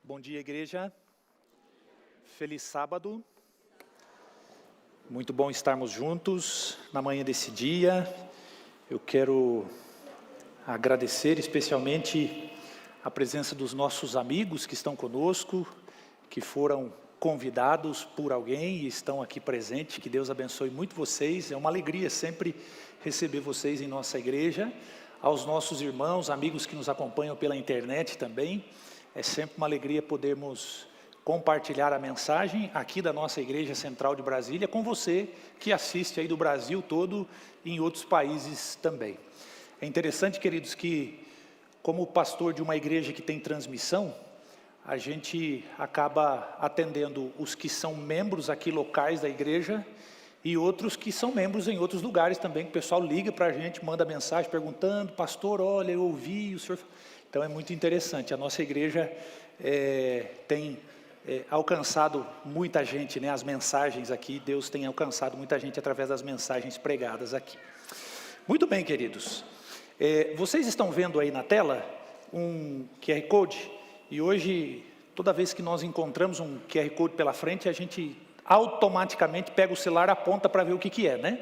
Bom dia, igreja. Feliz sábado. Muito bom estarmos juntos na manhã desse dia. Eu quero agradecer especialmente a presença dos nossos amigos que estão conosco, que foram convidados por alguém e estão aqui presentes. Que Deus abençoe muito vocês. É uma alegria sempre receber vocês em nossa igreja. Aos nossos irmãos, amigos que nos acompanham pela internet também. É sempre uma alegria podermos compartilhar a mensagem aqui da nossa Igreja Central de Brasília com você que assiste aí do Brasil todo e em outros países também. É interessante, queridos, que como pastor de uma igreja que tem transmissão, a gente acaba atendendo os que são membros aqui locais da igreja e outros que são membros em outros lugares também, que o pessoal liga para a gente, manda mensagem perguntando: pastor, olha, eu ouvi o senhor... Então é muito interessante, a nossa igreja tem alcançado muita gente, né? As mensagens aqui, Deus tem alcançado muita gente através das mensagens pregadas aqui. Muito bem, queridos, vocês estão vendo aí na tela um QR Code, e hoje, toda vez que nós encontramos um QR Code pela frente, a gente automaticamente pega o celular e aponta para ver o que é, né?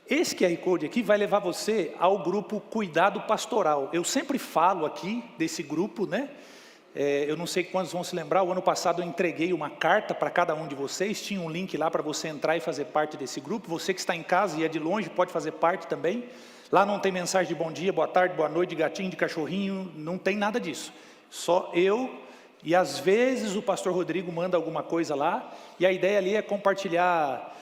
Esse QR Code aqui vai levar você ao grupo Cuidado Pastoral. Eu sempre falo aqui desse grupo, né? Eu não sei quantos vão se lembrar, o ano passado eu entreguei uma carta para cada um de vocês, tinha um link lá para você entrar e fazer parte desse grupo. Você que está em casa e é de longe pode fazer parte também. Lá não tem mensagem de bom dia, boa tarde, boa noite, de gatinho, de cachorrinho, não tem nada disso. Só eu e às vezes o pastor Rodrigo manda alguma coisa lá, e a ideia ali é compartilhar...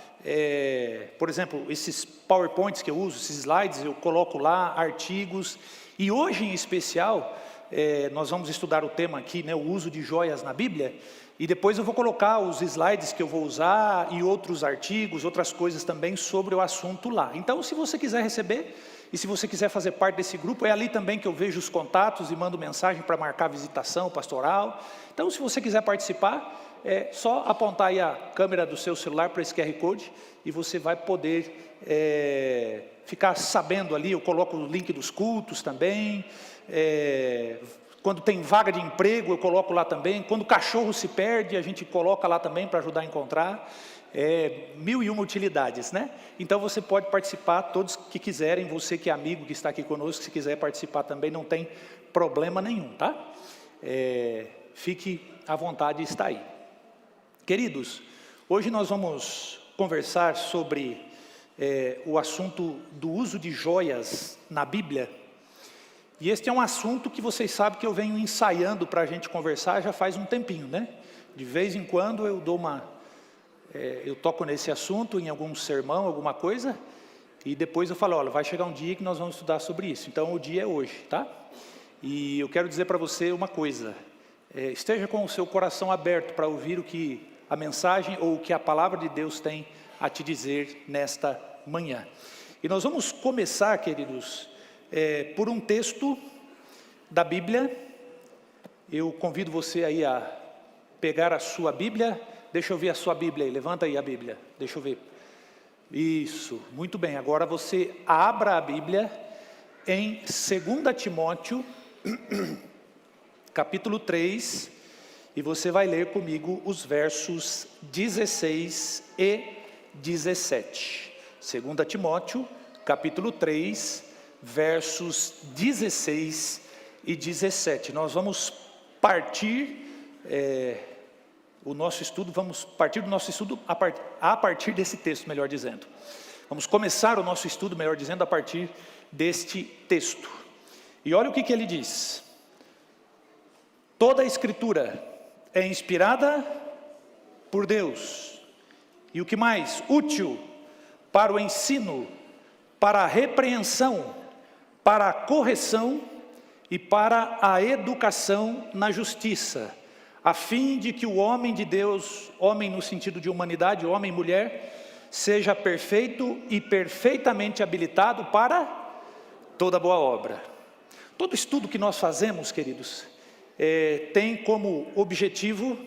por exemplo, esses PowerPoints que eu uso, esses slides, eu coloco lá, artigos, e hoje em especial, nós vamos estudar o tema aqui, né, o uso de joias na Bíblia, e depois eu vou colocar os slides que eu vou usar, e outros artigos, outras coisas também sobre o assunto lá. Então, se você quiser receber, e se você quiser fazer parte desse grupo, é ali também que eu vejo os contatos e mando mensagem para marcar visitação pastoral. Então, se você quiser participar, é só apontar aí a câmera do seu celular para esse QR Code e você vai poder ficar sabendo ali. Eu coloco o link dos cultos também, quando tem vaga de emprego eu coloco lá também, quando o cachorro se perde a gente coloca lá também para ajudar a encontrar, 1001 utilidades, né? Então você pode participar, todos que quiserem, você que é amigo que está aqui conosco, se quiser participar também não tem problema nenhum, tá? Fique à vontade de estar aí. Queridos, hoje nós vamos conversar sobre o assunto do uso de joias na Bíblia. E este é um assunto que vocês sabem que eu venho ensaiando para a gente conversar já faz um tempinho, né? De vez em quando eu dou eu toco nesse assunto em algum sermão, alguma coisa, e depois eu falo: olha, vai chegar um dia que nós vamos estudar sobre isso. Então o dia é hoje, tá? E eu quero dizer para você uma coisa: esteja com o seu coração aberto para ouvir o que a mensagem ou o que a palavra de Deus tem a te dizer nesta manhã. E nós vamos começar, queridos, por um texto da Bíblia. Eu convido você aí a pegar a sua Bíblia. Deixa eu ver a sua Bíblia aí, levanta aí a Bíblia, deixa eu ver. Isso, muito bem. Agora você abra a Bíblia em 2 Timóteo, capítulo 3, e você vai ler comigo os versos 16 e 17. 2 Timóteo, capítulo 3, versos 16 e 17. Nós vamos partir vamos partir do nosso estudo a partir desse texto, melhor dizendo. Vamos começar o nosso estudo, melhor dizendo, a partir deste texto. E olha o que ele diz: toda a Escritura é inspirada por Deus, e o que mais? Útil para o ensino, para a repreensão, para a correção e para a educação na justiça, a fim de que o homem de Deus, homem no sentido de humanidade, homem e mulher, seja perfeito e perfeitamente habilitado para toda boa obra. Todo estudo que nós fazemos, queridos, tem como objetivo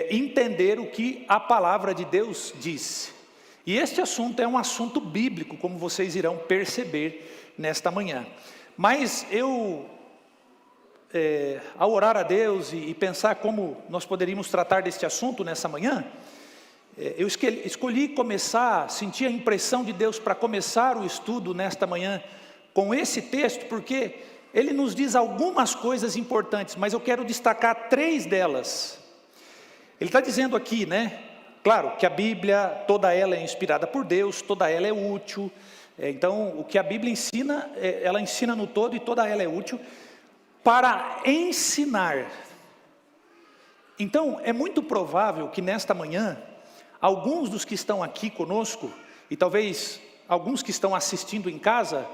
entender o que a palavra de Deus diz. E este assunto é um assunto bíblico, como vocês irão perceber nesta manhã. Mas eu ao orar a Deus e pensar como nós poderíamos tratar deste assunto nessa manhã, eu escolhi começar, senti a impressão de Deus para começar o estudo nesta manhã com esse texto, porque ele nos diz algumas coisas importantes, mas eu quero destacar 3 delas. Ele está dizendo aqui, né? Claro que a Bíblia, toda ela é inspirada por Deus, toda ela é útil. Então, o que a Bíblia ensina, ela ensina no todo e toda ela é útil para ensinar. Então, é muito provável que nesta manhã, alguns dos que estão aqui conosco, e talvez alguns que estão assistindo em casa,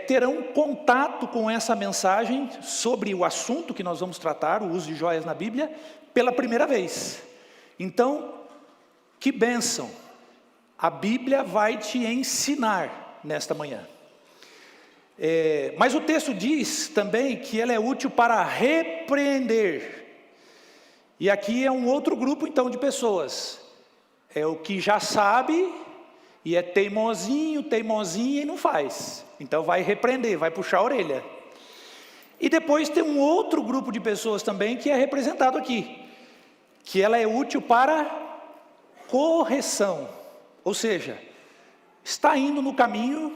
terão contato com essa mensagem sobre o assunto que nós vamos tratar, o uso de joias na Bíblia, pela primeira vez. Então, que bênção! A Bíblia vai te ensinar nesta manhã. Mas o texto diz também que ela é útil para repreender. E aqui é um outro grupo então de pessoas. É o que já sabe e é teimosinha e não faz. Então vai repreender, vai puxar a orelha. E depois tem um outro grupo de pessoas também que é representado aqui, que ela é útil para correção. Ou seja, está indo no caminho,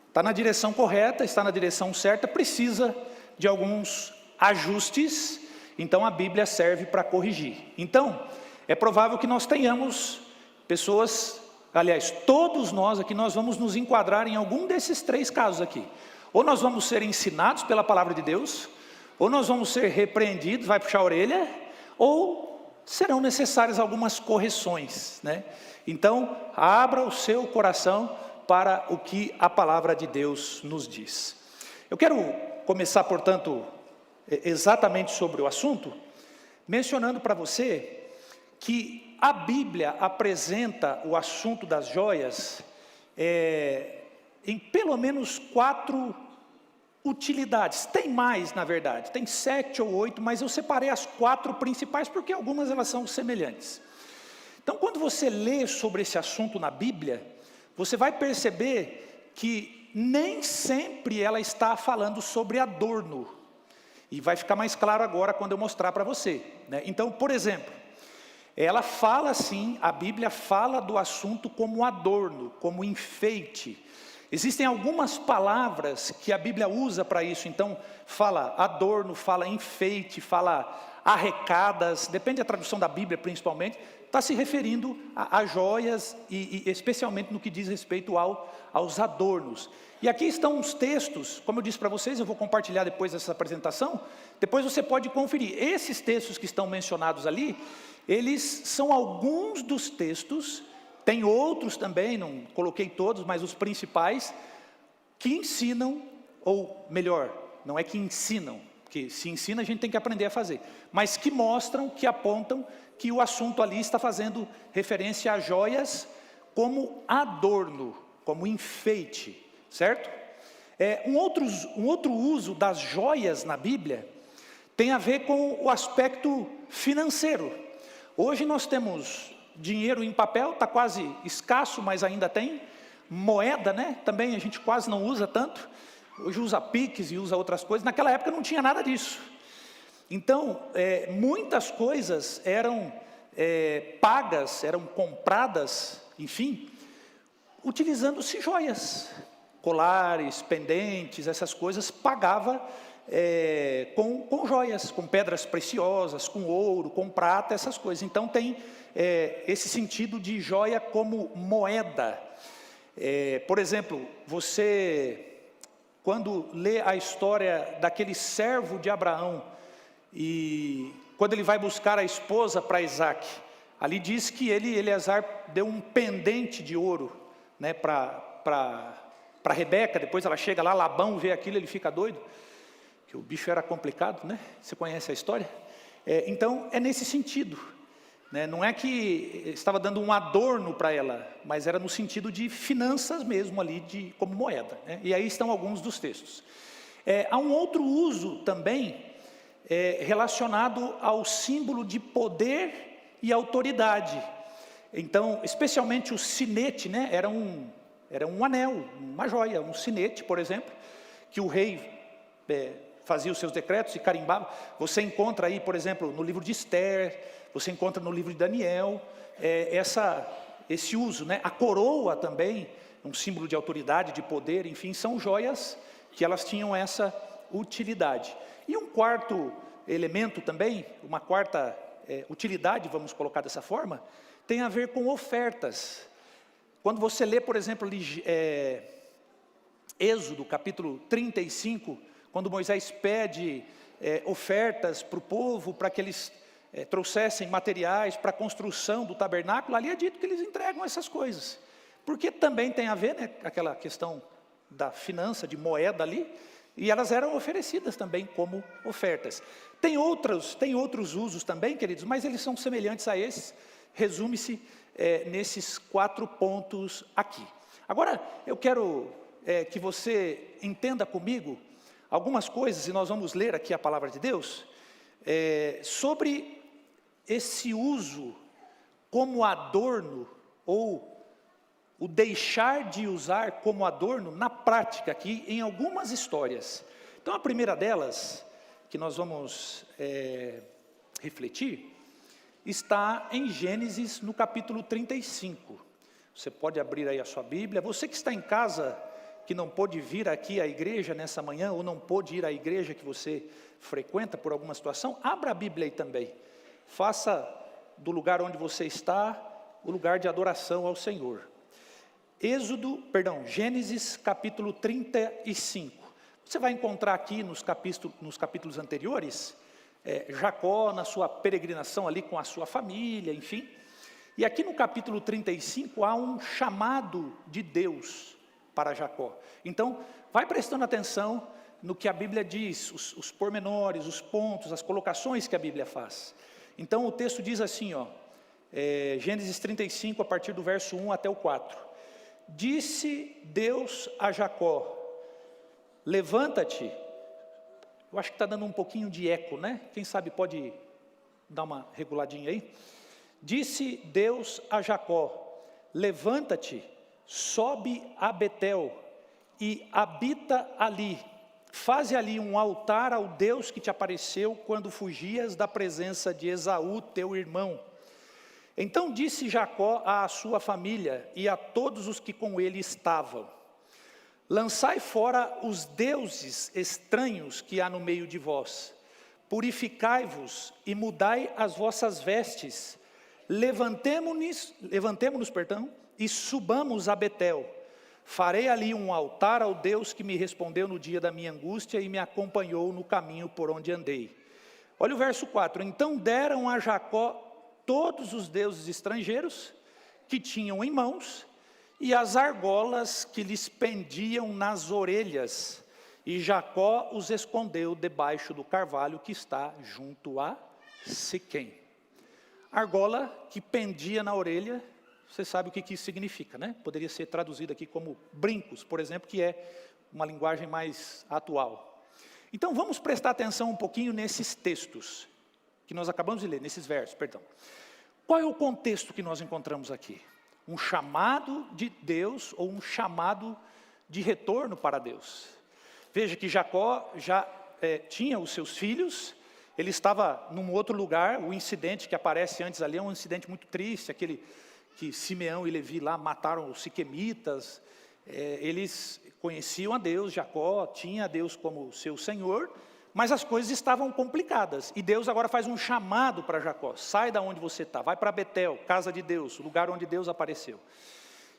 está na direção correta, está na direção certa, precisa de alguns ajustes, então a Bíblia serve para corrigir. Então, é provável que nós tenhamos pessoas, aliás, todos nós aqui, nós vamos nos enquadrar em algum desses 3 casos aqui. Ou nós vamos ser ensinados pela palavra de Deus, ou nós vamos ser repreendidos, vai puxar a orelha, ou serão necessárias algumas correções, né? Então, abra o seu coração para o que a palavra de Deus nos diz. Eu quero começar, portanto, exatamente sobre o assunto, mencionando para você que a Bíblia apresenta o assunto das joias em pelo menos 4 utilidades. Tem mais, na verdade, tem 7 ou 8, mas eu separei as 4 principais porque algumas elas são semelhantes. Então, quando você lê sobre esse assunto na Bíblia, você vai perceber que nem sempre ela está falando sobre adorno. E vai ficar mais claro agora quando eu mostrar para você, né? Então, por exemplo, ela fala assim, a Bíblia fala do assunto como adorno, como enfeite. Existem algumas palavras que a Bíblia usa para isso, então fala adorno, fala enfeite, fala arrecadas, depende da tradução da Bíblia principalmente, está se referindo a joias e especialmente no que diz respeito aos adornos. E aqui estão os textos, como eu disse para vocês, eu vou compartilhar depois dessa apresentação, depois você pode conferir. Esses textos que estão mencionados ali, eles são alguns dos textos, tem outros também, não coloquei todos, mas os principais, que ensinam, ou melhor, não é que ensinam, porque se ensina a gente tem que aprender a fazer, mas que mostram, que apontam que o assunto ali está fazendo referência a joias como adorno, como enfeite, certo? Um outro uso das joias na Bíblia tem a ver com o aspecto financeiro. Hoje nós temos dinheiro em papel, está quase escasso, mas ainda tem. Moeda, né? Também a gente quase não usa tanto. Hoje usa Pix e usa outras coisas. Naquela época não tinha nada disso. Então, muitas coisas eram pagas, eram compradas, enfim, utilizando-se joias. Colares, pendentes, essas coisas, pagava com joias, com pedras preciosas, com ouro, com prata, essas coisas. Então tem esse sentido de joia como moeda. Por exemplo, você, quando lê a história daquele servo de Abraão, e quando ele vai buscar a esposa para Isaac, ali diz que Eleazar deu um pendente de ouro, né, para Rebeca. Depois ela chega lá, Labão vê aquilo, ele fica doido, que o bicho era complicado, né? Você conhece a história? Então é nesse sentido, né? Não é que estava dando um adorno para ela, mas era no sentido de finanças mesmo ali, como moeda, né? E aí estão alguns dos textos. Há um outro uso também relacionado ao símbolo de poder e autoridade. Então, especialmente o sinete, né? Era um anel, uma joia, um sinete, por exemplo, que o rei fazia os seus decretos e carimbava. Você encontra aí, por exemplo, no livro de Esther, você encontra no livro de Daniel, esse uso, né? A coroa também, um símbolo de autoridade, de poder, enfim, são joias que elas tinham essa utilidade. E um quarto elemento também, uma quarta utilidade, vamos colocar dessa forma, tem a ver com ofertas. Quando você lê, por exemplo, Êxodo, capítulo 35, quando Moisés pede ofertas para o povo, para que eles trouxessem materiais para a construção do tabernáculo, ali é dito que eles entregam essas coisas. Porque também tem a ver, né, aquela questão da finança, de moeda ali, e elas eram oferecidas também como ofertas. Tem outros usos também, queridos, mas eles são semelhantes a esses. Resume-se nesses 4 pontos aqui. Agora, eu quero que você entenda comigo algumas coisas, e nós vamos ler aqui a palavra de Deus, sobre esse uso como adorno, ou o deixar de usar como adorno na prática aqui, em algumas histórias. Então a primeira delas, que nós vamos refletir, está em Gênesis no capítulo 35. Você pode abrir aí a sua Bíblia. Você que está em casa, que não pôde vir aqui à igreja nessa manhã, ou não pôde ir à igreja que você frequenta por alguma situação, abra a Bíblia aí também. Faça do lugar onde você está o lugar de adoração ao Senhor. Gênesis capítulo 35. Você vai encontrar aqui nos capítulos anteriores, Jacó na sua peregrinação ali com a sua família, enfim. E aqui no capítulo 35 há um chamado de Deus para Jacó. Então, vai prestando atenção no que a Bíblia diz, os pormenores, os pontos, as colocações que a Bíblia faz. Então o texto diz assim, Gênesis 35, a partir do verso 1 até o 4. Disse Deus a Jacó, levanta-te. Eu acho que está dando um pouquinho de eco, né? Quem sabe pode dar uma reguladinha aí. Disse Deus a Jacó, levanta-te, sobe a Betel e habita ali. Faze ali um altar ao Deus que te apareceu quando fugias da presença de Esaú, teu irmão. Então disse Jacó à sua família e a todos os que com ele estavam, lançai fora os deuses estranhos que há no meio de vós, purificai-vos e mudai as vossas vestes, levantemo-nos, e subamos a Betel, farei ali um altar ao Deus que me respondeu no dia da minha angústia e me acompanhou no caminho por onde andei. Olha o verso 4, então deram a Jacó todos os deuses estrangeiros que tinham em mãos, e as argolas que lhes pendiam nas orelhas, e Jacó os escondeu debaixo do carvalho que está junto a Siquém. Argola que pendia na orelha, você sabe o que isso significa, né? Poderia ser traduzido aqui como brincos, por exemplo, que é uma linguagem mais atual. Então vamos prestar atenção um pouquinho nesses textos, que nós acabamos de ler, nesses versos, perdão. Qual é o contexto que nós encontramos aqui? Um chamado de Deus, ou um chamado de retorno para Deus. Veja que Jacó já tinha os seus filhos, ele estava num outro lugar, o incidente que aparece antes ali é um incidente muito triste, aquele que Simeão e Levi lá mataram os siquemitas, eles conheciam a Deus, Jacó tinha a Deus como seu Senhor, mas as coisas estavam complicadas, e Deus agora faz um chamado para Jacó, sai da onde você está, vai para Betel, casa de Deus, o lugar onde Deus apareceu,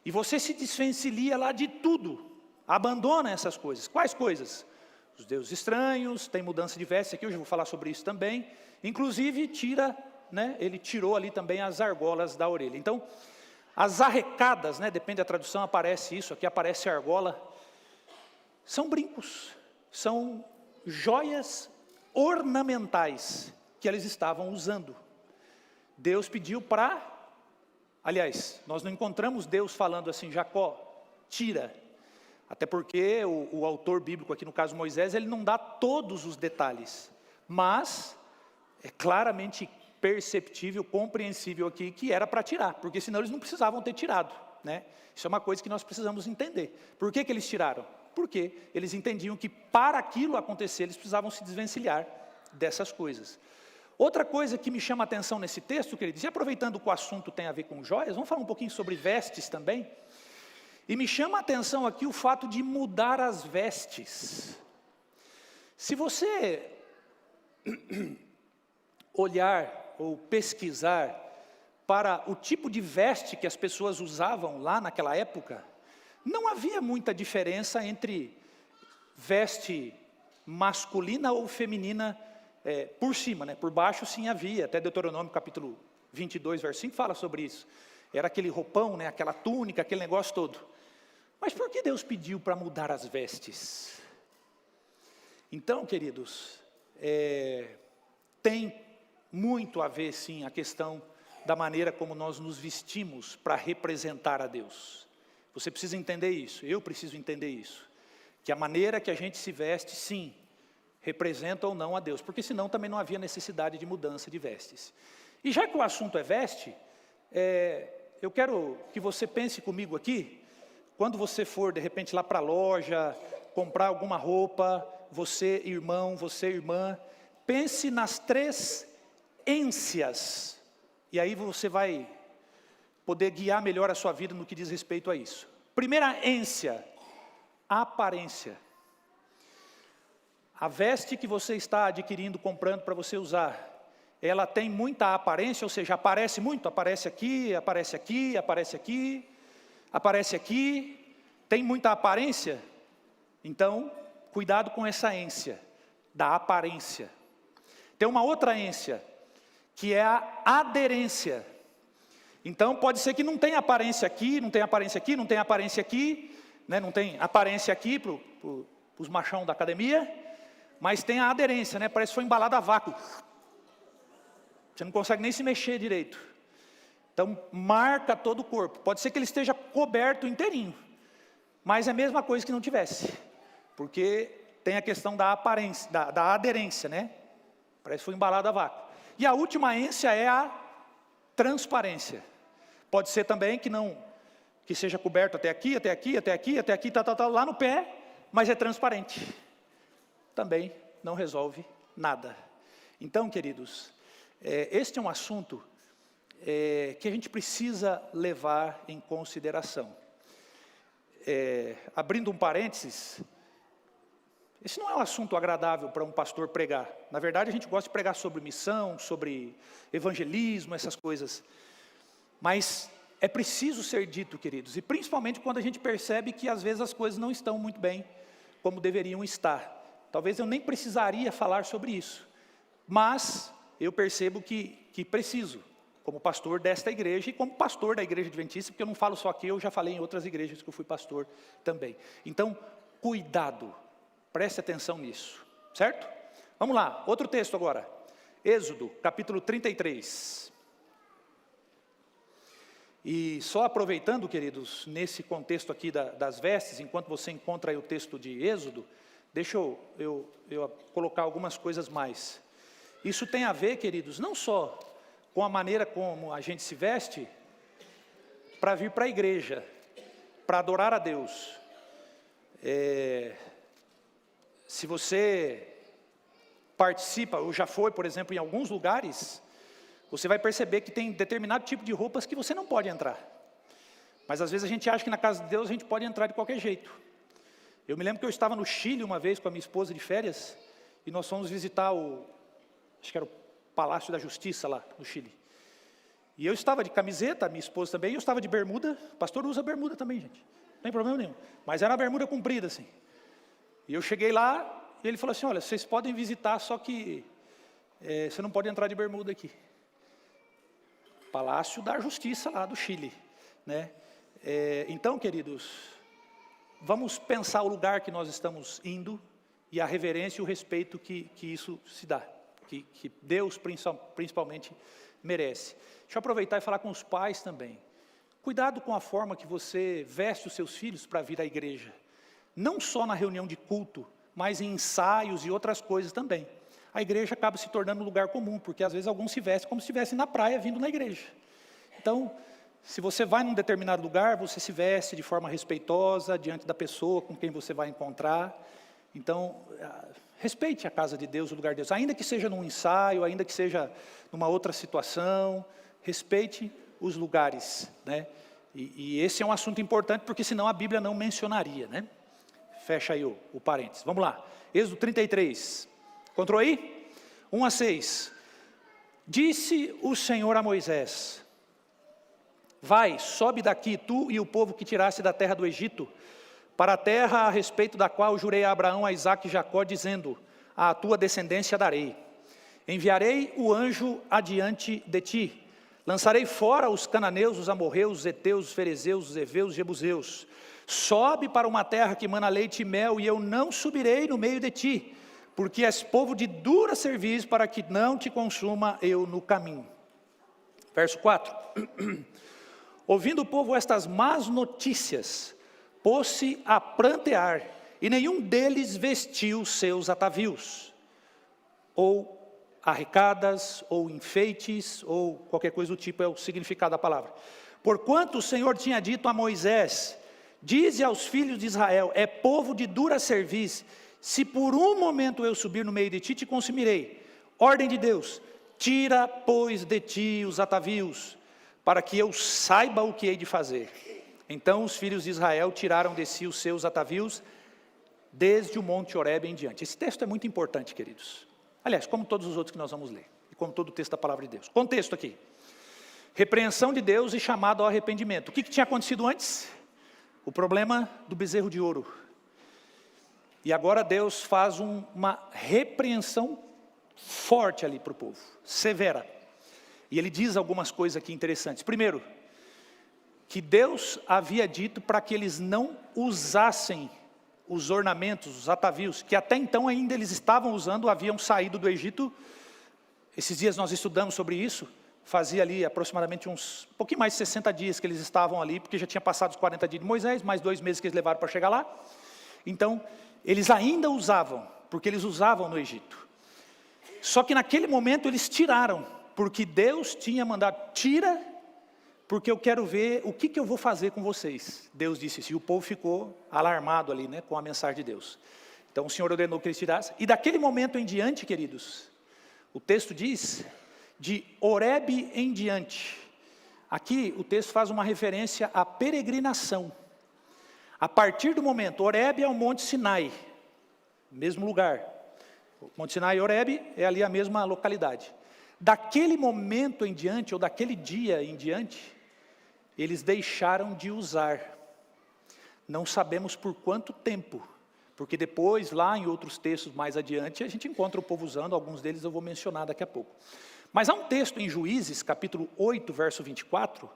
e você se desvencilha lá de tudo, abandona essas coisas. Quais coisas? Os deuses estranhos, tem mudança de veste aqui, eu já vou falar sobre isso também, inclusive ele tirou ali também as argolas da orelha. Então, as arrecadas, depende da tradução, aparece isso, aqui aparece argola, são brincos, são joias ornamentais que eles estavam usando. Deus pediu aliás, nós não encontramos Deus falando assim, Jacó, tira. Até porque o autor bíblico, aqui no caso Moisés, ele não dá todos os detalhes. Mas é claramente perceptível, compreensível aqui, que era para tirar. Porque senão eles não precisavam ter tirado, né? Isso é uma coisa que nós precisamos entender. Por que eles tiraram? porque eles entendiam que para aquilo acontecer, eles precisavam se desvencilhar dessas coisas. Outra coisa que me chama a atenção nesse texto, queridos, e aproveitando que o assunto tem a ver com joias, vamos falar um pouquinho sobre vestes também. E me chama a atenção aqui o fato de mudar as vestes. Se você olhar ou pesquisar para o tipo de veste que as pessoas usavam lá naquela época, não havia muita diferença entre veste masculina ou feminina por cima, né? Por baixo sim havia, até Deuteronômio capítulo 22, verso 5 fala sobre isso. Era aquele roupão, né? Aquela túnica, aquele negócio todo. Mas por que Deus pediu para mudar as vestes? Então, queridos, tem muito a ver sim a questão da maneira como nós nos vestimos para representar a Deus. Você precisa entender isso, eu preciso entender isso. Que a maneira que a gente se veste, sim, representa ou não a Deus. Porque senão também não havia necessidade de mudança de vestes. E já que o assunto é veste, eu quero que você pense comigo aqui, quando você for de repente lá para a loja, comprar alguma roupa, você irmão, você irmã, pense nas 3 ênsias. E aí você vai poder guiar melhor a sua vida no que diz respeito a isso. Primeira ênsia, aparência. A veste que você está adquirindo, comprando para você usar, ela tem muita aparência, ou seja, aparece muito, aparece aqui, aparece aqui, aparece aqui, aparece aqui, tem muita aparência? Então, cuidado com essa ênsia, da aparência. Tem uma outra ênsia, que é a aderência. Então, pode ser que não tenha aparência aqui, não tenha aparência aqui, não tenha aparência aqui, né? Não tem aparência aqui para os machão da academia, mas tem a aderência, né? Parece que foi embalado a vácuo. Você não consegue nem se mexer direito. Então, marca todo o corpo. Pode ser que ele esteja coberto inteirinho, mas é a mesma coisa que não tivesse. Porque tem a questão da aparência, da aderência, né? Parece que foi embalado a vácuo. E a última ênsia é a transparência. Pode ser também que seja coberto até aqui, até aqui, até aqui, até aqui, lá no pé, mas é transparente. Também não resolve nada. Então, queridos, este é um assunto que a gente precisa levar em consideração. Abrindo um parênteses, esse não é um assunto agradável para um pastor pregar. Na verdade, a gente gosta de pregar sobre missão, sobre evangelismo, essas coisas. Mas é preciso ser dito, queridos, e principalmente quando a gente percebe que às vezes as coisas não estão muito bem como deveriam estar. Talvez eu nem precisaria falar sobre isso, mas eu percebo que preciso, como pastor desta igreja e como pastor da igreja adventista, porque eu não falo só aqui, eu já falei em outras igrejas que eu fui pastor também. Então, cuidado, preste atenção nisso, certo? Vamos lá, outro texto agora, Êxodo, capítulo 33. E só aproveitando, queridos, nesse contexto aqui das vestes, enquanto você encontra aí o texto de Êxodo, deixa eu colocar algumas coisas mais. Isso tem a ver, queridos, não só com a maneira como a gente se veste, para vir para a igreja, para adorar a Deus. Se você participa, ou já foi, por exemplo, em alguns lugares, você vai perceber que tem determinado tipo de roupas que você não pode entrar. Mas às vezes a gente acha que na casa de Deus a gente pode entrar de qualquer jeito. Eu me lembro que eu estava no Chile uma vez com a minha esposa de férias, e nós fomos visitar acho que era o Palácio da Justiça lá no Chile. E eu estava de camiseta, minha esposa também, e eu estava de bermuda. O pastor usa bermuda também, gente. Não tem problema nenhum. Mas era uma bermuda comprida, assim. E eu cheguei lá, e ele falou assim, olha, vocês podem visitar, só que você não pode entrar de bermuda aqui. Palácio da Justiça lá do Chile, né? Então, queridos, vamos pensar o lugar que nós estamos indo e a reverência e o respeito que isso se dá, que Deus principalmente merece. Deixa eu aproveitar e falar com os pais também. Cuidado com a forma que você veste os seus filhos para vir à igreja. Não só na reunião de culto, mas em ensaios e outras coisas também. A igreja acaba se tornando um lugar comum, porque às vezes alguns se vestem como se estivessem na praia vindo na igreja. Então, Se você vai num determinado lugar, você se veste de forma respeitosa diante da pessoa com quem você vai encontrar. Então, respeite a casa de Deus, o lugar de Deus. Ainda que seja num ensaio, ainda que seja numa outra situação, respeite os lugares, né? E esse é um assunto importante, porque senão a Bíblia não mencionaria, né? Fecha aí o parênteses. Vamos lá. Êxodo 33. Encontrou aí? 1 a 6. Disse o Senhor a Moisés: vai, sobe daqui, tu e o povo que tiraste da terra do Egito, para a terra a respeito da qual jurei a Abraão, a Isaque e Jacó, dizendo: à tua descendência darei. Enviarei o anjo adiante de ti. Lançarei fora os cananeus, os amorreus, os heteus, os ferezeus, os heveus, os jebuseus. Sobe para uma terra que mana leite e mel, e eu não subirei no meio de ti, porque és povo de dura cerviz, para que não te consuma eu no caminho. Verso 4. Ouvindo o povo estas más notícias, pôs-se a prantear, e nenhum deles vestiu seus atavios, ou arrecadas, ou enfeites, ou qualquer coisa do tipo, é o significado da palavra. Porquanto o Senhor tinha dito a Moisés: dize aos filhos de Israel, é povo de dura cerviz, se por um momento eu subir no meio de ti, te consumirei. Ordem de Deus: tira, pois, de ti os atavios, para que eu saiba o que hei de fazer. Então os filhos de Israel tiraram de si os seus atavios, desde o monte Horebe em diante. Esse texto é muito importante, queridos. Aliás, como todos os outros que nós vamos ler, e como todo o texto da palavra de Deus. Contexto aqui: repreensão de Deus e chamado ao arrependimento. O que tinha acontecido antes? O problema do bezerro de ouro. E agora Deus faz uma repreensão forte ali para o povo, severa. E ele diz algumas coisas aqui interessantes. Primeiro, que Deus havia dito para que eles não usassem os ornamentos, os atavios, que até então ainda eles estavam usando, haviam saído do Egito. Esses dias nós estudamos sobre isso. Fazia ali aproximadamente um pouquinho mais de 60 dias que eles estavam ali, porque já tinha passado os 40 dias de Moisés, mais 2 meses que eles levaram para chegar lá. Então, eles ainda usavam, porque eles usavam no Egito. Só que naquele momento eles tiraram, porque Deus tinha mandado: tira, porque eu quero ver o que eu vou fazer com vocês. Deus disse isso, e o povo ficou alarmado ali, né, com a mensagem de Deus. Então o Senhor ordenou que eles tirassem, e daquele momento em diante, queridos, o texto diz, de Horebe em diante. Aqui o texto faz uma referência à peregrinação. A partir do momento, Horebe é o Monte Sinai, mesmo lugar. O Monte Sinai e Horebe é ali a mesma localidade. Daquele momento em diante, ou daquele dia em diante, eles deixaram de usar. Não sabemos por quanto tempo, porque depois, lá em outros textos mais adiante, a gente encontra o povo usando, alguns deles eu vou mencionar daqui a pouco. Mas há um texto em Juízes, capítulo 8, verso 24,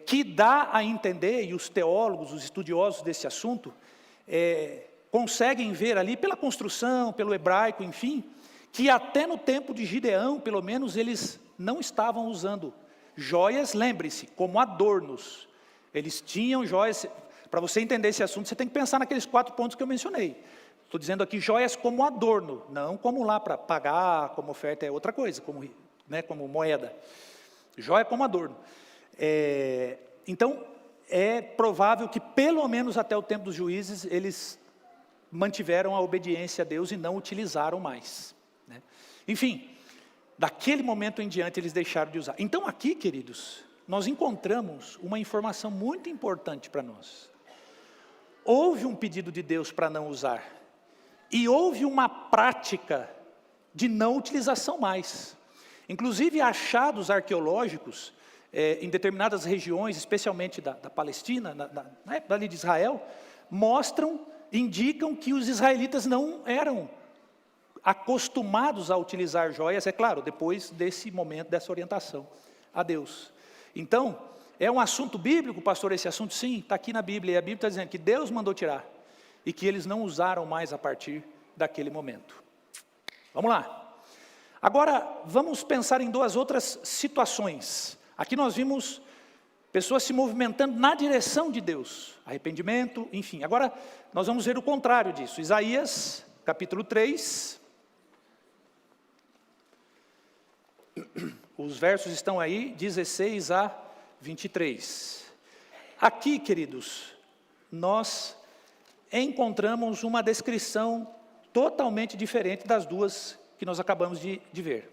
que dá a entender, e os teólogos, os estudiosos desse assunto, conseguem ver ali, pela construção, pelo hebraico, enfim, que até no tempo de Gideão, pelo menos, eles não estavam usando joias, lembre-se, como adornos. Eles tinham joias. Para você entender esse assunto, você tem que pensar naqueles 4 pontos que eu mencionei. Estou dizendo aqui joias como adorno, não como lá para pagar, como oferta é outra coisa, como moeda. Joia como adorno. Então, é provável que pelo menos até o tempo dos juízes, eles mantiveram a obediência a Deus e não utilizaram mais, né? Enfim, daquele momento em diante eles deixaram de usar. Então aqui, queridos, nós encontramos uma informação muito importante para nós. Houve um pedido de Deus para não usar, e houve uma prática de não utilização mais. Inclusive achados arqueológicos em determinadas regiões, especialmente da Palestina, dali de Israel, indicam que os israelitas não eram acostumados a utilizar joias, é claro, depois desse momento, dessa orientação a Deus. Então, é um assunto bíblico, pastor, esse assunto? Sim, está aqui na Bíblia, e a Bíblia está dizendo que Deus mandou tirar, e que eles não usaram mais a partir daquele momento. Vamos lá. Agora, vamos pensar em 2 outras situações. Aqui nós vimos pessoas se movimentando na direção de Deus, arrependimento, enfim. Agora, nós vamos ver o contrário disso. Isaías, capítulo 3. Os versos estão aí, 16 a 23. Aqui, queridos, nós encontramos uma descrição totalmente diferente das duas que nós acabamos de ver.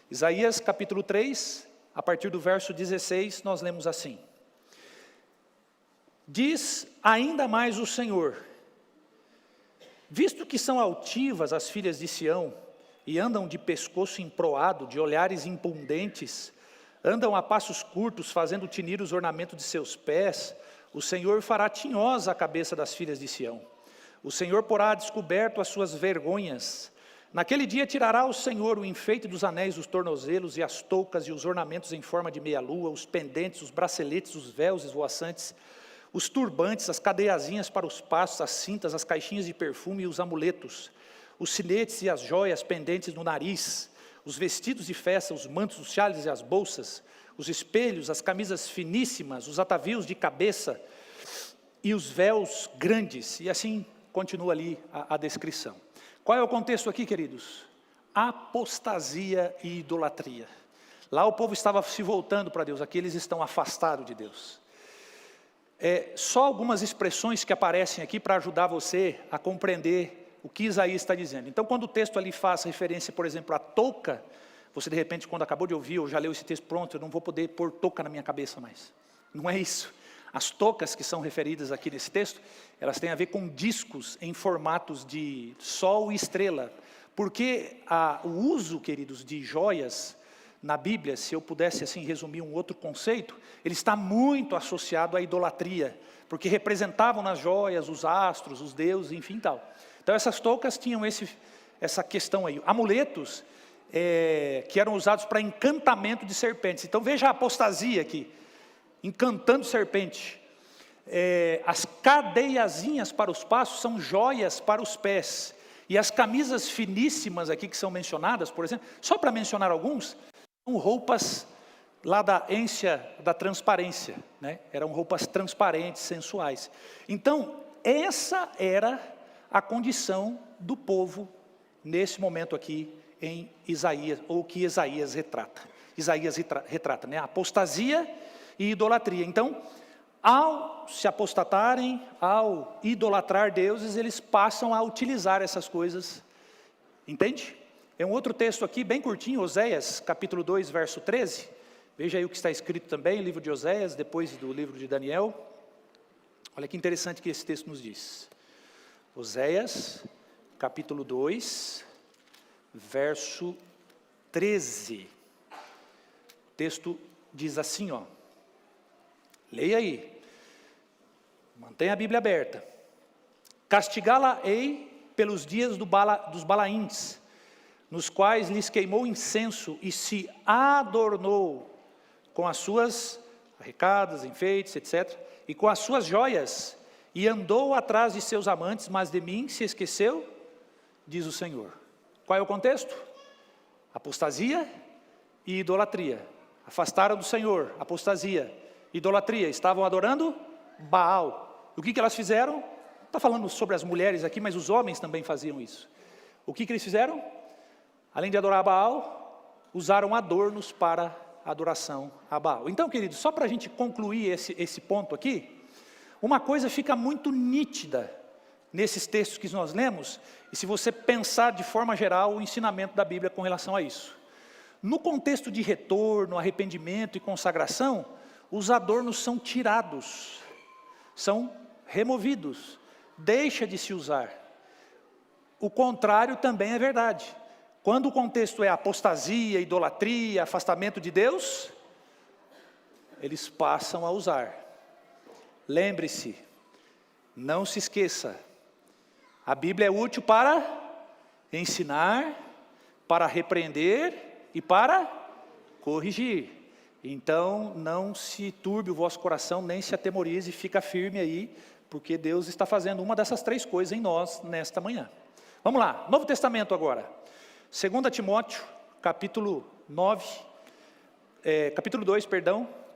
Isaías capítulo 3, a partir do verso 16, nós lemos assim: diz ainda mais o Senhor: visto que são altivas as filhas de Sião, e andam de pescoço emproado, de olhares impudentes, andam a passos curtos, fazendo tinir os ornamentos de seus pés, o Senhor fará tinhosa a cabeça das filhas de Sião. O Senhor porá a descoberto as suas vergonhas. Naquele dia tirará o Senhor o enfeite dos anéis, dos tornozelos, e as toucas, e os ornamentos em forma de meia-lua, os pendentes, os braceletes, os véus esvoaçantes, os turbantes, as cadeiazinhas para os passos, as cintas, as caixinhas de perfume e os amuletos, os sinetes e as joias pendentes no nariz, os vestidos de festa, os mantos, os chales e as bolsas, os espelhos, as camisas finíssimas, os atavios de cabeça e os véus grandes. E assim continua ali a descrição. Qual é o contexto aqui, queridos? Apostasia e idolatria. Lá o povo estava se voltando para Deus, aqui eles estão afastados de Deus. Só algumas expressões que aparecem aqui para ajudar você a compreender o que Isaías está dizendo. Então, quando o texto ali faz referência, por exemplo, à touca, você de repente, quando acabou de ouvir, ou já leu esse texto, pronto, eu não vou poder pôr touca na minha cabeça mais. Não é isso. As toucas que são referidas aqui nesse texto, elas têm a ver com discos em formatos de sol e estrela. Porque o uso, queridos, de joias na Bíblia, se eu pudesse assim resumir um outro conceito, ele está muito associado à idolatria, porque representavam nas joias os astros, os deuses, enfim tal. Então essas toucas tinham essa questão aí. Amuletos que eram usados para encantamento de serpentes. Então veja a apostasia aqui, encantando serpente. As cadeiazinhas para os passos são joias para os pés. E as camisas finíssimas aqui que são mencionadas, por exemplo, só para mencionar alguns, são roupas lá da ência da transparência, né? Eram roupas transparentes, sensuais. Então, essa era a condição do povo nesse momento aqui em Isaías, ou que Isaías retrata. Isaías retrata, né? Apostasia e idolatria. Então, ao se apostatarem, ao idolatrar deuses, eles passam a utilizar essas coisas, entende? É um outro texto aqui, bem curtinho, Oséias, capítulo 2, verso 13. Veja aí o que está escrito também, livro de Oséias, depois do livro de Daniel. Olha que interessante que esse texto nos diz. Oséias, capítulo 2, verso 13. O texto diz assim, ó. Leia aí. Mantenha a Bíblia aberta. Castigá-la-ei pelos dias dos Balaíns, nos quais lhes queimou incenso e se adornou com as suas arrecadas, enfeites, etc., e com as suas joias, e andou atrás de seus amantes, mas de mim se esqueceu, diz o Senhor. Qual é o contexto? Apostasia e idolatria. Afastaram do Senhor, apostasia, idolatria. Estavam adorando Baal. O que elas fizeram? Está falando sobre as mulheres aqui, mas os homens também faziam isso. O que eles fizeram? Além de adorar Baal, usaram adornos para adoração a Baal. Então, queridos, só para a gente concluir esse ponto aqui, uma coisa fica muito nítida nesses textos que nós lemos, e se você pensar de forma geral o ensinamento da Bíblia com relação a isso. No contexto de retorno, arrependimento e consagração, os adornos são tirados, são removidos, deixa de se usar. O contrário também é verdade. Quando o contexto é apostasia, idolatria, afastamento de Deus, eles passam a usar. Lembre-se, não se esqueça, a Bíblia é útil para ensinar, para repreender e para corrigir. Então, não se turbe o vosso coração, nem se atemorize, fica firme aí, porque Deus está fazendo uma dessas três coisas em nós nesta manhã. Vamos lá, Novo Testamento agora. 2 Timóteo, capítulo 2,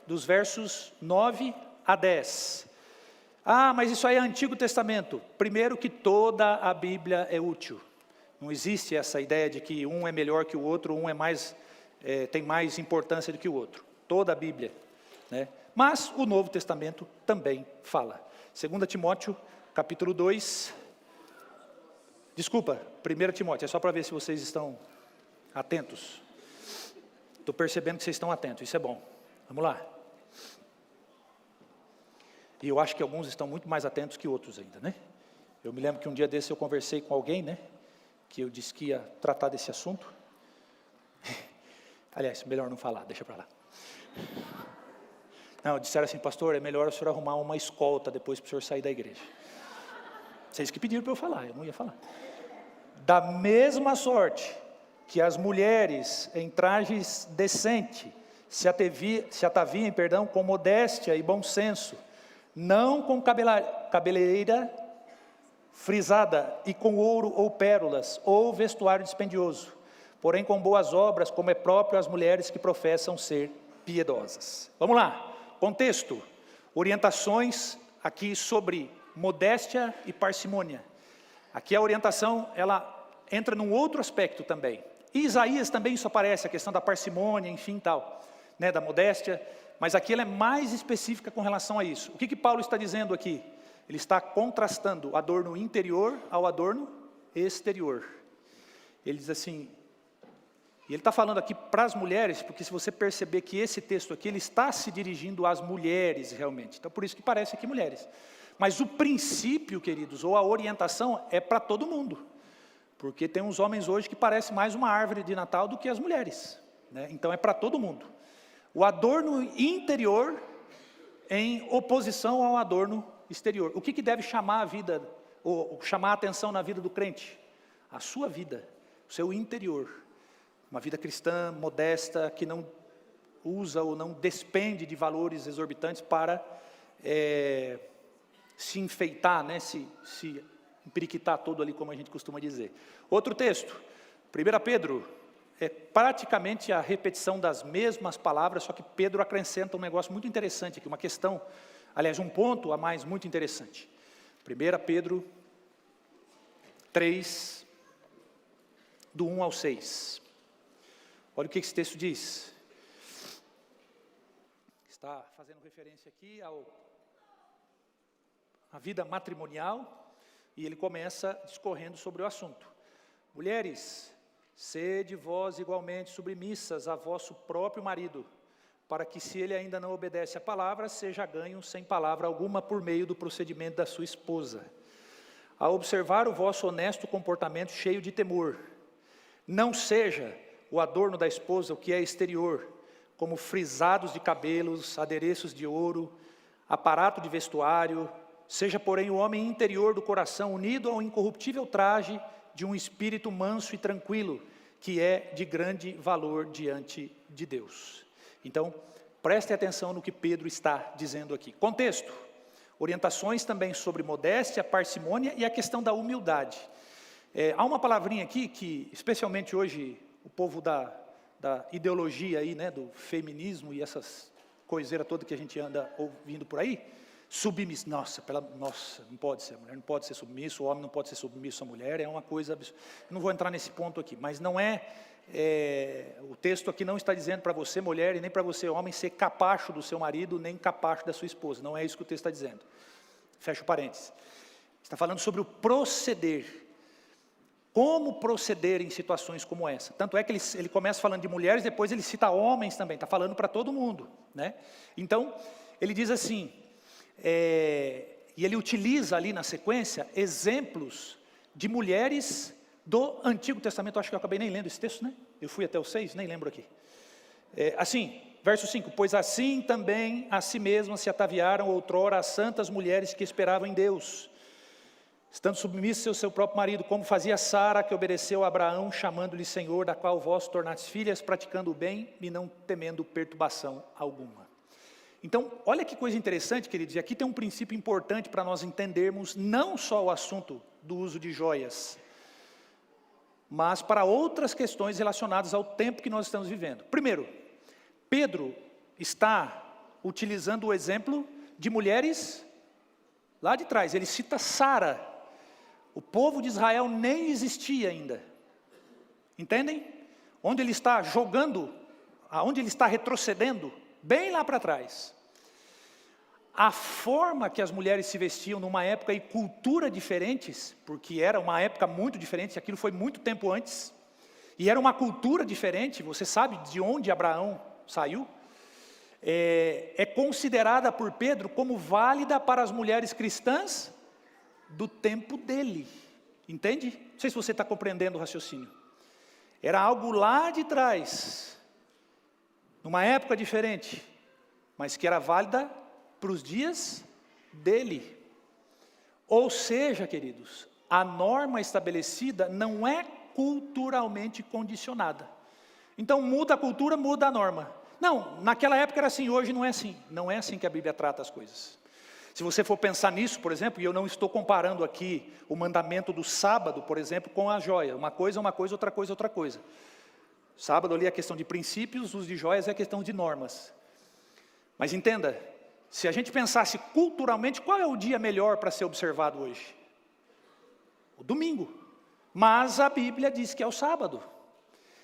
dos versos 9 a 10. Ah, mas isso aí é Antigo Testamento. Primeiro que toda a Bíblia é útil. Não existe essa ideia de que um é melhor que o outro, um tem mais importância do que o outro. Toda a Bíblia né? Mas o Novo Testamento também fala. 2 Timóteo, capítulo 2, desculpa, 1 Timóteo, é só para ver se vocês estão atentos. Estou percebendo que vocês estão atentos, isso é bom. Vamos lá. E eu acho que alguns estão muito mais atentos que outros ainda, né? Eu me lembro que um dia desse eu conversei com alguém, né? Que eu disse que ia tratar desse assunto. Aliás, melhor não falar, deixa para lá. Não, disseram assim, pastor, é melhor o senhor arrumar uma escolta depois para o senhor sair da igreja. Vocês que pediram para eu falar, eu não ia falar. Da mesma sorte que as mulheres em trajes decentes se ataviem, com modéstia e bom senso, não com cabeleira frisada e com ouro ou pérolas, ou vestuário dispendioso, porém com boas obras, como é próprio às mulheres que professam ser piedosas. Vamos lá, contexto, orientações aqui sobre modéstia e parcimônia. Aqui a orientação, ela entra num outro aspecto também. Em Isaías também isso aparece, a questão da parcimônia, enfim tal, né, da modéstia, mas aqui ela é mais específica com relação a isso. O que Paulo está dizendo aqui? Ele está contrastando o adorno interior ao adorno exterior. Ele diz assim, e ele está falando aqui para as mulheres, porque se você perceber que esse texto aqui, ele está se dirigindo às mulheres realmente. Então por isso que parece aqui mulheres. Mas o princípio, queridos, ou a orientação é para todo mundo. Porque tem uns homens hoje que parecem mais uma árvore de Natal do que as mulheres, né? Então é para todo mundo. O adorno interior em oposição ao adorno exterior. O que deve chamar a vida, ou chamar a atenção na vida do crente? A sua vida, o seu interior. Uma vida cristã, modesta, que não usa ou não despende de valores exorbitantes para se enfeitar, né? se empiriquitar todo ali, como a gente costuma dizer. Outro texto, 1 Pedro, é praticamente a repetição das mesmas palavras, só que Pedro acrescenta um negócio muito interessante aqui, uma questão, aliás, um ponto a mais muito interessante. 1 Pedro 3, do 1 ao 6. Olha o que esse texto diz. Está fazendo referência aqui à vida matrimonial, e ele começa discorrendo sobre o assunto. Mulheres, sede vós igualmente submissas a vosso próprio marido, para que, se ele ainda não obedece à palavra, seja ganho sem palavra alguma por meio do procedimento da sua esposa. A observar o vosso honesto comportamento cheio de temor, não seja o adorno da esposa o que é exterior, como frisados de cabelos, adereços de ouro, aparato de vestuário, seja, porém, o homem interior do coração unido ao incorruptível traje de um espírito manso e tranquilo, que é de grande valor diante de Deus. Então, preste atenção no que Pedro está dizendo aqui. Contexto, orientações também sobre modéstia, parcimônia e a questão da humildade. Há uma palavrinha aqui que, especialmente hoje, o povo da ideologia aí, né, do feminismo e essas coiseiras todas que a gente anda ouvindo por aí, submisso, nossa, não pode ser, a mulher não pode ser submisso, o homem não pode ser submisso à mulher, é uma coisa absurda. Não vou entrar nesse ponto aqui, mas não o texto aqui não está dizendo para você, mulher, e nem para você, homem, ser capacho do seu marido, nem capacho da sua esposa, não é isso que o texto está dizendo. Fecha o parênteses. Está falando sobre o proceder, como proceder em situações como essa. Tanto é que ele começa falando de mulheres, depois ele cita homens também, está falando para todo mundo, né? Então, ele diz assim, e ele utiliza ali na sequência exemplos de mulheres do Antigo Testamento. Acho que eu acabei nem lendo esse texto, né? Eu fui até o 6, nem lembro aqui. Assim, verso 5, pois assim também a si mesmas se ataviaram outrora as santas mulheres que esperavam em Deus, estando submissas ao seu próprio marido, como fazia Sara, que obedeceu a Abraão, chamando-lhe Senhor, da qual vós tornastes filhas, praticando o bem e não temendo perturbação alguma. Então, olha que coisa interessante, queridos, e aqui tem um princípio importante para nós entendermos não só o assunto do uso de joias, mas para outras questões relacionadas ao tempo que nós estamos vivendo. Primeiro, Pedro está utilizando o exemplo de mulheres lá de trás. Ele cita Sara. O povo de Israel nem existia ainda. Entendem? Onde ele está jogando, aonde ele está retrocedendo, bem lá para trás. a forma que as mulheres se vestiam numa época e cultura diferentes, porque era uma época muito diferente, aquilo foi muito tempo antes, e era uma cultura diferente, você sabe de onde Abraão saiu, é considerada por Pedro como válida para as mulheres cristãs do tempo dele, entende? Não sei se você está compreendendo o raciocínio. Era algo lá de trás, numa época diferente, mas que era válida para os dias dele. Ou seja, queridos, a norma estabelecida não é culturalmente condicionada. Então muda a cultura, muda a norma. Não, naquela época era assim, hoje não é assim. Não é assim que a Bíblia trata as coisas. Se você for pensar nisso, por exemplo, e eu não estou comparando aqui o mandamento do sábado, por exemplo, com a joia. Uma coisa, outra coisa, outra coisa. Sábado ali é a questão de princípios, os de joias é a questão de normas. Mas entenda, se a gente pensasse culturalmente, qual é o dia melhor para ser observado hoje? O domingo. Mas a Bíblia diz que é o sábado.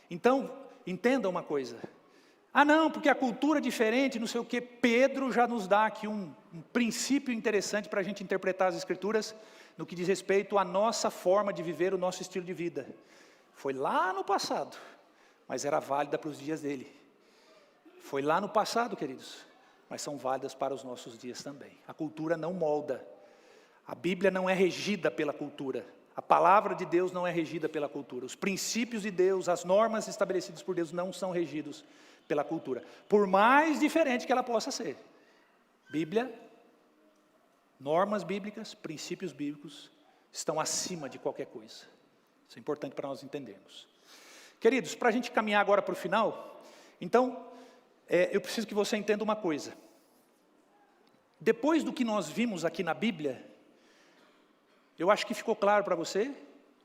Então, entenda uma coisa. Ah não, porque a cultura é diferente, não sei o que. Pedro já nos dá aqui um princípio interessante para a gente interpretar as Escrituras, no que diz respeito à nossa forma de viver, o nosso estilo de vida. Foi lá no passado, mas era válida para os dias dele. Foi lá no passado, queridos, mas são válidas para os nossos dias também. A cultura não molda. A Bíblia não é regida pela cultura. A palavra de Deus não é regida pela cultura. Os princípios de Deus, as normas estabelecidas por Deus não são regidos pela cultura. Por mais diferente que ela possa ser. Bíblia, normas bíblicas, princípios bíblicos estão acima de qualquer coisa. Isso é importante para nós entendermos. Queridos, para a gente caminhar agora para o final, então, eu preciso que você entenda uma coisa. Depois do que nós vimos aqui na Bíblia, eu acho que ficou claro para você,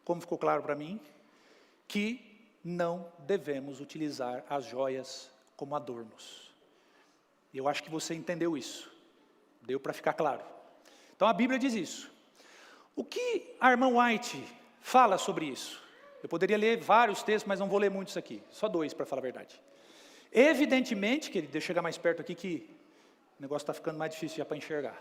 como ficou claro para mim, que não devemos utilizar as joias como adornos. Eu acho que você entendeu isso. Deu para ficar claro. Então a Bíblia diz isso. O que a irmã White fala sobre isso? Eu poderia ler vários textos, mas não vou ler muitos aqui. Só 2, para falar a verdade. Evidentemente, querido, deixa eu chegar mais perto aqui que o negócio está ficando mais difícil já para enxergar.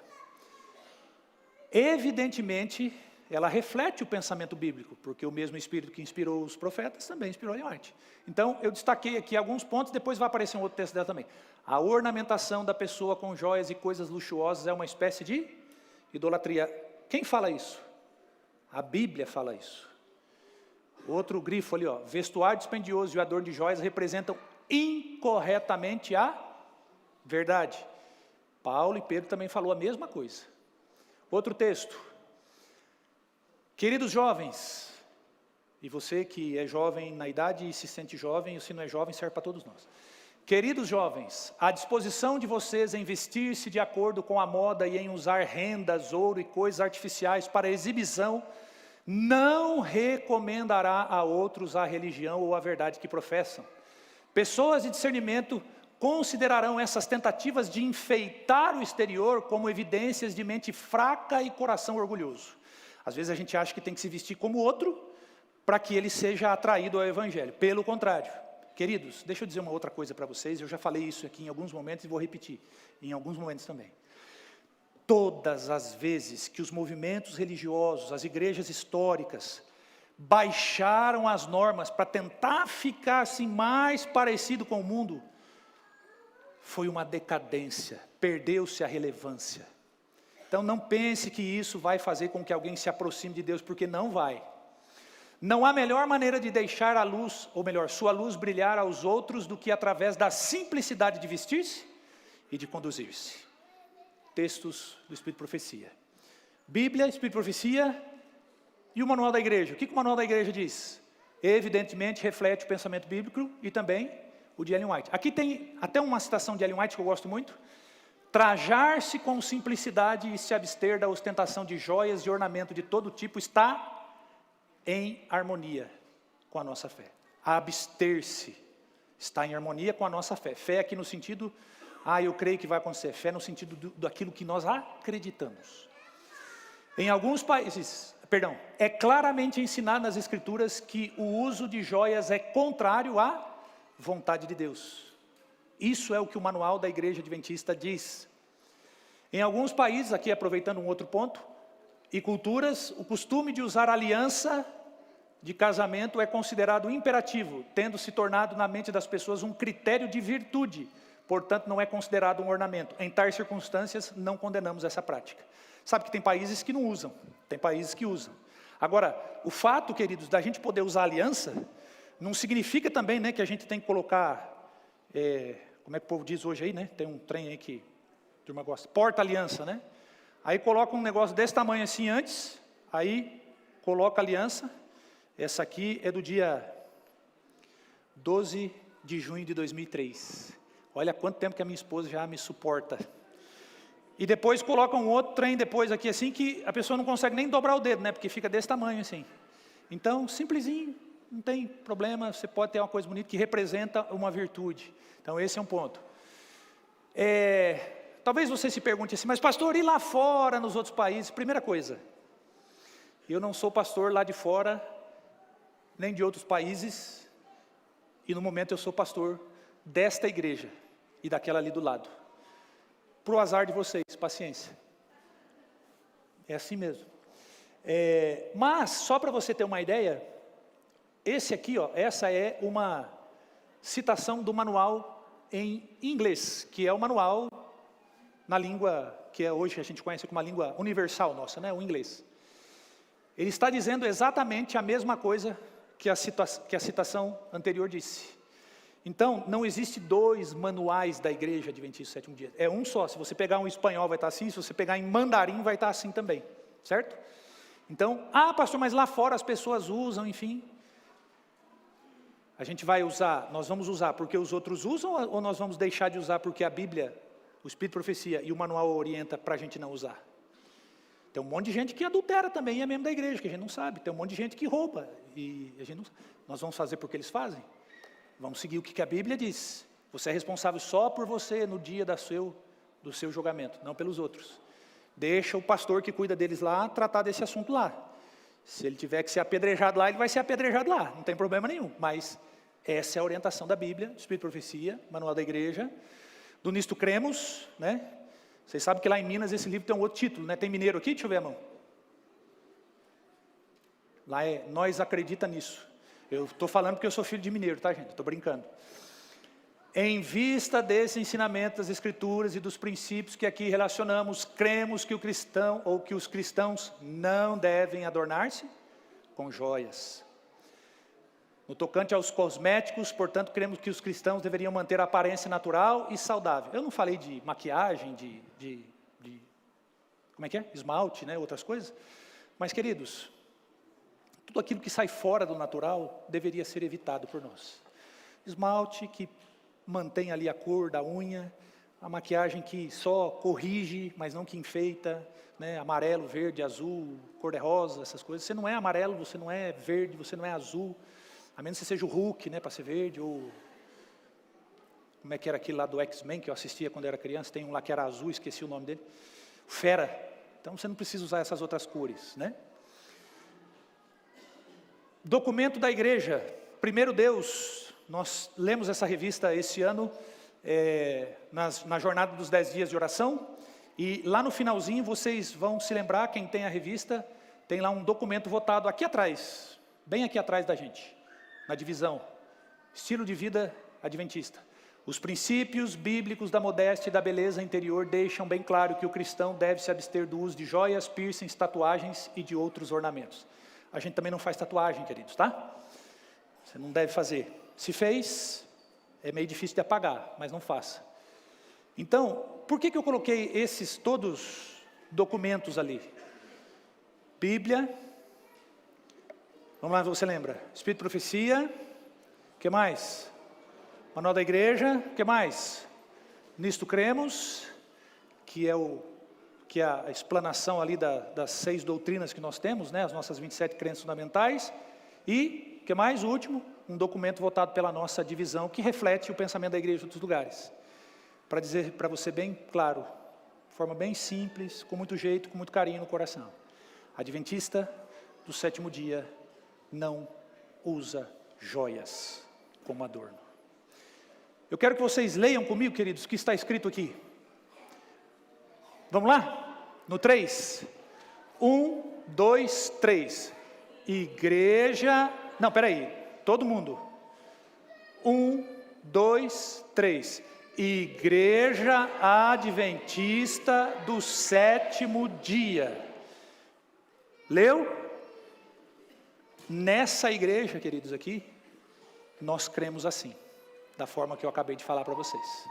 Evidentemente, ela reflete o pensamento bíblico, porque o mesmo Espírito que inspirou os profetas também inspirou a Ellen White. Então, eu destaquei aqui alguns pontos, depois vai aparecer um outro texto dela também. A ornamentação da pessoa com joias e coisas luxuosas é uma espécie de idolatria. Quem fala isso? A Bíblia fala isso. Outro grifo ali, ó, vestuário dispendioso e o adorno de joias representam incorretamente a verdade. Paulo e Pedro também falou a mesma coisa. Outro texto. Queridos jovens, e você que é jovem na idade e se sente jovem, ou se não é jovem, serve para todos nós. Queridos jovens, a disposição de vocês em vestir-se de acordo com a moda e em usar rendas, ouro e coisas artificiais para exibição, não recomendará a outros a religião ou a verdade que professam. Pessoas de discernimento considerarão essas tentativas de enfeitar o exterior como evidências de mente fraca e coração orgulhoso. Às vezes a gente acha que tem que se vestir como outro para que ele seja atraído ao Evangelho. Pelo contrário. Queridos, deixa eu dizer uma outra coisa para vocês. Eu já falei isso aqui em alguns momentos e vou repetir em alguns momentos também. Todas as vezes que os movimentos religiosos, as igrejas históricas, baixaram as normas para tentar ficar assim mais parecido com o mundo, foi uma decadência, perdeu-se a relevância. Então não pense que isso vai fazer com que alguém se aproxime de Deus, porque não vai. Não há melhor maneira de deixar a luz, ou melhor, sua luz brilhar aos outros do que através da simplicidade de vestir-se e de conduzir-se. Textos do Espírito de Profecia. Bíblia, Espírito de Profecia e o Manual da Igreja. O que o Manual da Igreja diz? Evidentemente reflete o pensamento bíblico e também o de Ellen White. Aqui tem até uma citação de Ellen White que eu gosto muito. Trajar-se com simplicidade e se abster da ostentação de joias e ornamento de todo tipo está em harmonia com a nossa fé. Abster-se está em harmonia com a nossa fé. Fé aqui no sentido, eu creio que vai acontecer. Fé no sentido daquilo que nós acreditamos. Em alguns países, é claramente ensinado nas Escrituras que o uso de joias é contrário à vontade de Deus. Isso é o que o Manual da Igreja Adventista diz. Em alguns países, aqui aproveitando um outro ponto, e culturas, o costume de usar aliança de casamento é considerado imperativo, tendo se tornado na mente das pessoas um critério de virtude, portanto não é considerado um ornamento. Em tais circunstâncias, não condenamos essa prática. Sabe que tem países que não usam, tem países que usam. Agora, o fato, queridos, da gente poder usar aliança, não significa também, né, que a gente tem que colocar, como é que o povo diz hoje aí, né? Tem um trem aí que a turma gosta, porta-aliança, né? Aí coloca um negócio desse tamanho assim antes, aí coloca a aliança. Essa aqui é do dia 12 de junho de 2003. Olha quanto tempo que a minha esposa já me suporta. E depois coloca um outro trem depois aqui assim, que a pessoa não consegue nem dobrar o dedo, né? Porque fica desse tamanho assim. Então, simplesinho, não tem problema, você pode ter uma coisa bonita que representa uma virtude. Então, esse é um ponto. Talvez você se pergunte assim, mas pastor, e lá fora, nos outros países? Primeira coisa, eu não sou pastor lá de fora, nem de outros países, e no momento eu sou pastor desta igreja e daquela ali do lado. Pro azar de vocês, paciência. É assim mesmo. Mas, só para você ter uma ideia, esse aqui, ó, essa é uma citação do manual em inglês, que é o manual na língua que hoje a gente conhece como a língua universal nossa, né, o inglês. Ele está dizendo exatamente a mesma coisa que a citação anterior disse. Então, não existe dois manuais da igreja adventista do sétimo dia. É um só. Se você pegar um espanhol vai estar assim, se você pegar em mandarim vai estar assim também. Certo? Então, pastor, mas lá fora as pessoas usam, enfim. A gente vai usar, nós vamos usar porque os outros usam, ou nós vamos deixar de usar porque a Bíblia, o Espírito de Profecia e o manual orienta para a gente não usar? Tem um monte de gente que adultera também, e é membro da igreja, que a gente não sabe. Tem um monte de gente que rouba, e a gente não sabe. Nós vamos fazer porque eles fazem? Vamos seguir o que a Bíblia diz. Você é responsável só por você no dia do seu julgamento, não pelos outros. Deixa o pastor que cuida deles lá tratar desse assunto lá. Se ele tiver que ser apedrejado lá, ele vai ser apedrejado lá, não tem problema nenhum. Mas essa é a orientação da Bíblia, do Espírito de Profecia, manual da igreja. Do Nisto Cremos, né? Vocês sabem que lá em Minas esse livro tem um outro título, né? Tem mineiro aqui? Deixa eu ver a mão. Lá é Nós Acredita Nisso. Eu estou falando porque eu sou filho de mineiro, tá, gente? Estou brincando. Em vista desse ensinamento das Escrituras e dos princípios que aqui relacionamos, cremos que o cristão ou que os cristãos não devem adornar-se com joias. No tocante aos cosméticos, portanto, cremos que os cristãos deveriam manter a aparência natural e saudável. Eu não falei de maquiagem, como é que é? Esmalte, né? Outras coisas. Mas, queridos, tudo aquilo que sai fora do natural deveria ser evitado por nós. Esmalte que mantém ali a cor da unha, a maquiagem que só corrige, mas não que enfeita, né? Amarelo, verde, azul, cor-de-rosa, essas coisas. Você não é amarelo, você não é verde, você não é azul, a menos que você seja o Hulk, né, para ser verde, ou como é que era aquele lá do X-Men que eu assistia quando era criança, tem um lá que era azul, esqueci o nome dele, Fera. Então você não precisa usar essas outras cores, né? Documento da igreja, Primeiro Deus, nós lemos essa revista esse ano, na jornada dos 10 dias de oração, e lá no finalzinho vocês vão se lembrar, quem tem a revista, tem lá um documento votado aqui atrás, bem aqui atrás da gente, na divisão, estilo de vida adventista. Os princípios bíblicos da modéstia e da beleza interior deixam bem claro que o cristão deve se abster do uso de joias, piercings, tatuagens e de outros ornamentos. A gente também não faz tatuagem, queridos, tá? Você não deve fazer. Se fez, é meio difícil de apagar, mas não faça. Então, por que eu coloquei esses todos documentos ali? Bíblia, vamos lá, você lembra? Espírito de Profecia, o que mais? Manual da Igreja, o que mais? Nisto Cremos, que é a explanação ali das 6 doutrinas que nós temos, né? As nossas 27 crenças fundamentais. E, o que mais? O último, um documento votado pela nossa divisão, que reflete o pensamento da igreja em outros lugares. Para dizer para você bem claro, de forma bem simples, com muito jeito, com muito carinho no coração. Adventista do sétimo dia não usa joias como adorno. Eu quero que vocês leiam comigo, queridos, o que está escrito aqui. Vamos lá? No 3. 1, 2, 3. Igreja... Não, peraí. Todo mundo. 1, 2, 3. Igreja Adventista do Sétimo Dia. Leu? Nessa igreja, queridos, aqui, nós cremos assim, da forma que eu acabei de falar para vocês.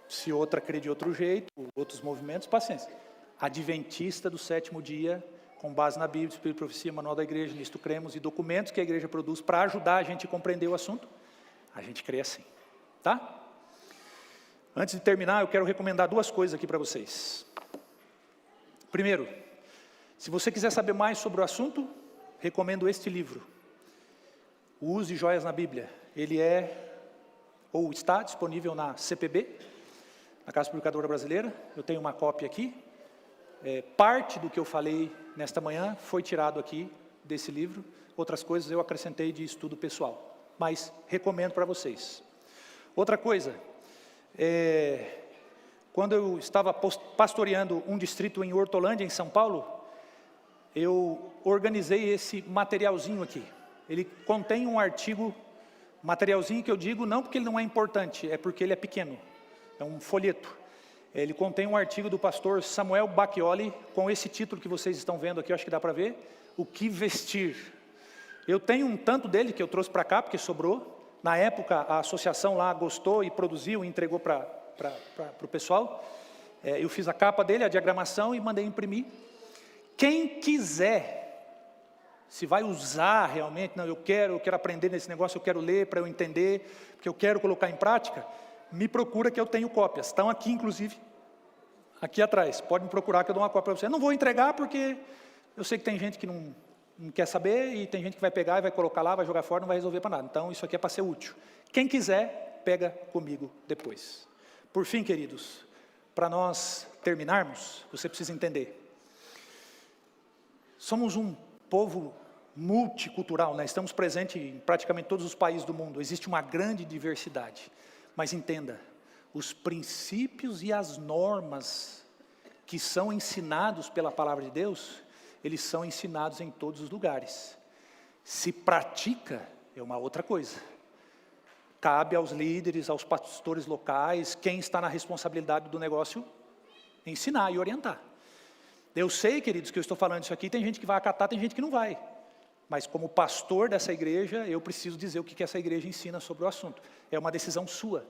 Se outra crê de outro jeito, outros movimentos, paciência. Adventista do Sétimo Dia, com base na Bíblia, Espírito e Profecia, Manual da Igreja, nisto cremos, e documentos que a igreja produz para ajudar a gente a compreender o assunto, a gente crê assim, tá? Antes de terminar, eu quero recomendar duas coisas aqui para vocês. Primeiro, se você quiser saber mais sobre o assunto, recomendo este livro, Use Joias na Bíblia. Ele ou está disponível na CPB, na Casa Publicadora Brasileira. Eu tenho uma cópia aqui. Parte do que eu falei nesta manhã foi tirado aqui desse livro. Outras coisas eu acrescentei de estudo pessoal, mas recomendo para vocês. Outra coisa, quando eu estava pastoreando um distrito em Hortolândia, em São Paulo, eu organizei esse materialzinho aqui. Ele contém um artigo, materialzinho que eu digo não porque ele não é importante, é porque ele é pequeno. É um folheto. Ele contém um artigo do pastor Samuel Bacchioli, com esse título que vocês estão vendo aqui, eu acho que dá para ver, O que vestir. Eu tenho um tanto dele que eu trouxe para cá, porque sobrou. Na época, a associação lá gostou e produziu e entregou para o pessoal. Eu fiz a capa dele, a diagramação, e mandei imprimir. Quem quiser, se vai usar realmente, não, eu quero aprender nesse negócio, eu quero ler para eu entender, porque eu quero colocar em prática, me procura que eu tenho cópias. Estão aqui, inclusive, aqui atrás. Pode me procurar que eu dou uma cópia para você. Eu não vou entregar porque eu sei que tem gente que não quer saber e tem gente que vai pegar e vai colocar lá, vai jogar fora, não vai resolver para nada. Então, isso aqui é para ser útil. Quem quiser, pega comigo depois. Por fim, queridos, para nós terminarmos, você precisa entender. Somos um povo multicultural, né? Estamos presentes em praticamente todos os países do mundo. Existe uma grande diversidade. Mas entenda, os princípios e as normas que são ensinados pela palavra de Deus, eles são ensinados em todos os lugares. Se pratica, é uma outra coisa. Cabe aos líderes, aos pastores locais, quem está na responsabilidade do negócio, ensinar e orientar. Eu sei, queridos, que eu estou falando isso aqui, tem gente que vai acatar, tem gente que não vai. Mas como pastor dessa igreja, eu preciso dizer o que essa igreja ensina sobre o assunto. É uma decisão sua.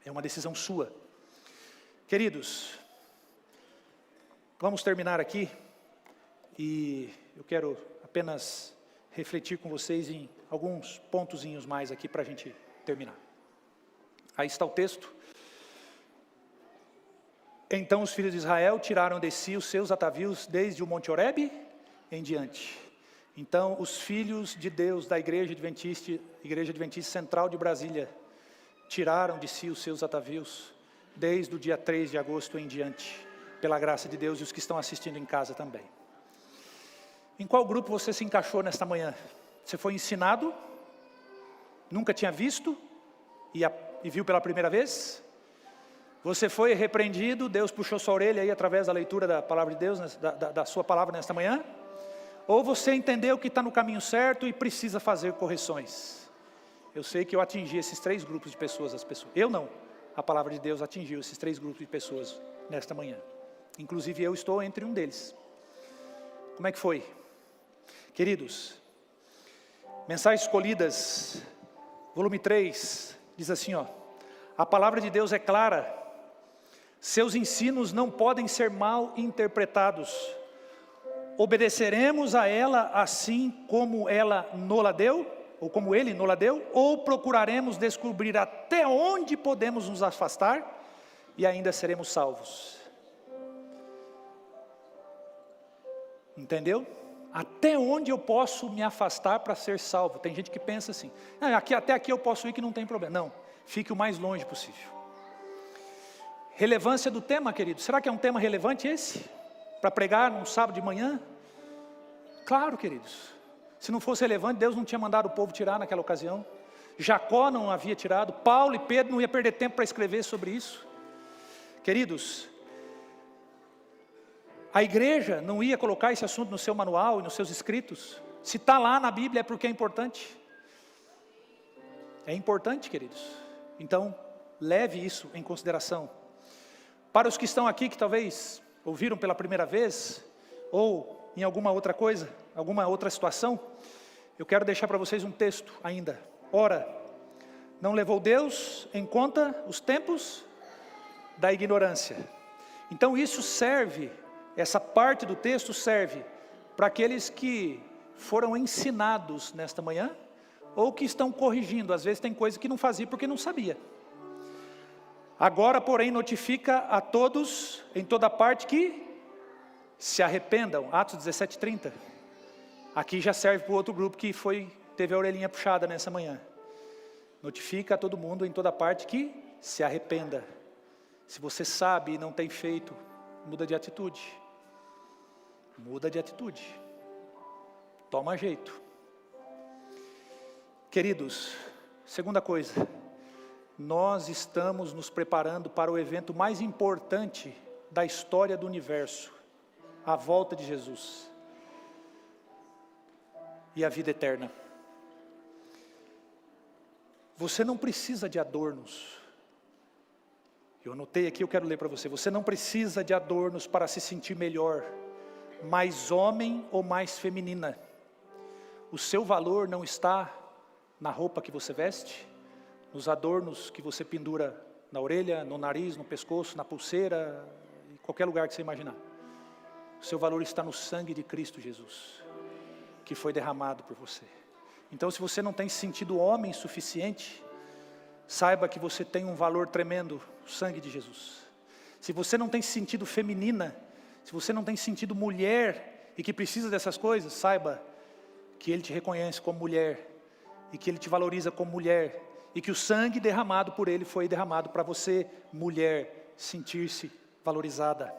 É uma decisão sua. Queridos, vamos terminar aqui. E eu quero apenas refletir com vocês em alguns pontozinhos mais aqui para a gente terminar. Aí está o texto. Então os filhos de Israel tiraram de si os seus atavios desde o Monte Horebe em diante. Então os filhos de Deus da Igreja Adventista Central de Brasília tiraram de si os seus atavios desde o dia 3 de agosto em diante, pela graça de Deus, e os que estão assistindo em casa também. Em qual grupo você se encaixou nesta manhã? Você foi ensinado? Nunca tinha visto? E viu pela primeira vez? Você foi repreendido, Deus puxou sua orelha aí através da leitura da palavra de Deus, da sua palavra nesta manhã? Ou você entendeu que está no caminho certo e precisa fazer correções? Eu sei que eu atingi esses 3 grupos de pessoas, eu não, a palavra de Deus atingiu esses 3 grupos de pessoas nesta manhã. Inclusive eu estou entre um deles. Como é que foi? Queridos, Mensagens Escolhidas, volume 3, diz assim, a palavra de Deus é clara, seus ensinos não podem ser mal interpretados. Obedeceremos a ela assim como ela nola deu, ou como ele nola deu, ou procuraremos descobrir até onde podemos nos afastar e ainda seremos salvos. Entendeu? Até onde eu posso me afastar para ser salvo? Tem gente que pensa assim, até aqui eu posso ir que não tem problema. Não, fique o mais longe possível. Relevância do tema, querido. Será que é um tema relevante esse? Para pregar num sábado de manhã? Claro, queridos. Se não fosse relevante, Deus não tinha mandado o povo tirar naquela ocasião. Jacó não havia tirado. Paulo e Pedro não iam perder tempo para escrever sobre isso. Queridos, a igreja não ia colocar esse assunto no seu manual e nos seus escritos. Se está lá na Bíblia é porque é importante. É importante, queridos. Então, leve isso em consideração. Para os que estão aqui, que talvez ouviram pela primeira vez, ou em alguma outra coisa, alguma outra situação, eu quero deixar para vocês um texto ainda. Ora, não levou Deus em conta os tempos da ignorância. Então isso serve, essa parte do texto serve para aqueles que foram ensinados nesta manhã, ou que estão corrigindo. Às vezes tem coisa que não fazia porque não sabia. Agora, porém, notifica a todos, em toda parte, que se arrependam. Atos 17:30. Aqui já serve para o outro grupo que teve a orelhinha puxada nessa manhã. Notifica a todo mundo, em toda parte, que se arrependa. Se você sabe e não tem feito, muda de atitude. Muda de atitude. Toma jeito. Queridos, segunda coisa, nós estamos nos preparando para o evento mais importante da história do universo, a volta de Jesus e a vida eterna. Você não precisa de adornos. Eu anotei aqui, eu quero ler para você. Você não precisa de adornos para se sentir melhor, mais homem ou mais feminina. O seu valor não está na roupa que você veste, nos adornos que você pendura na orelha, no nariz, no pescoço, na pulseira, em qualquer lugar que você imaginar. O seu valor está no sangue de Cristo Jesus, que foi derramado por você. Então, se você não tem se sentido homem suficiente, saiba que você tem um valor tremendo, o sangue de Jesus. Se você não tem se sentido feminina, se você não tem se sentido mulher e que precisa dessas coisas, saiba que Ele te reconhece como mulher e que Ele te valoriza como mulher e que o sangue derramado por Ele foi derramado para você, mulher, sentir-se valorizada.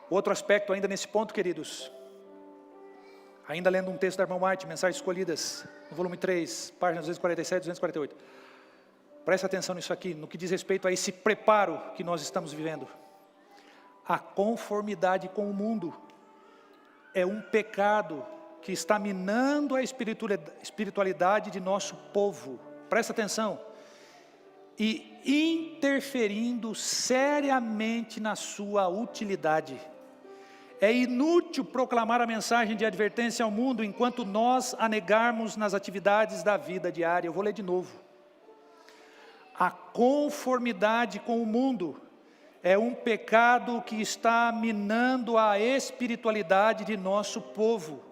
Outro aspecto ainda nesse ponto, queridos, ainda lendo um texto da irmã White, Mensagens Escolhidas, no volume 3, páginas 247 e 248. Presta atenção nisso aqui, no que diz respeito a esse preparo que nós estamos vivendo. A conformidade com o mundo é um pecado que está minando a espiritualidade de nosso povo. Presta atenção. E interferindo seriamente na sua utilidade. É inútil proclamar a mensagem de advertência ao mundo enquanto nós a negarmos nas atividades da vida diária. Eu vou ler de novo. A conformidade com o mundo é um pecado que está minando a espiritualidade de nosso povo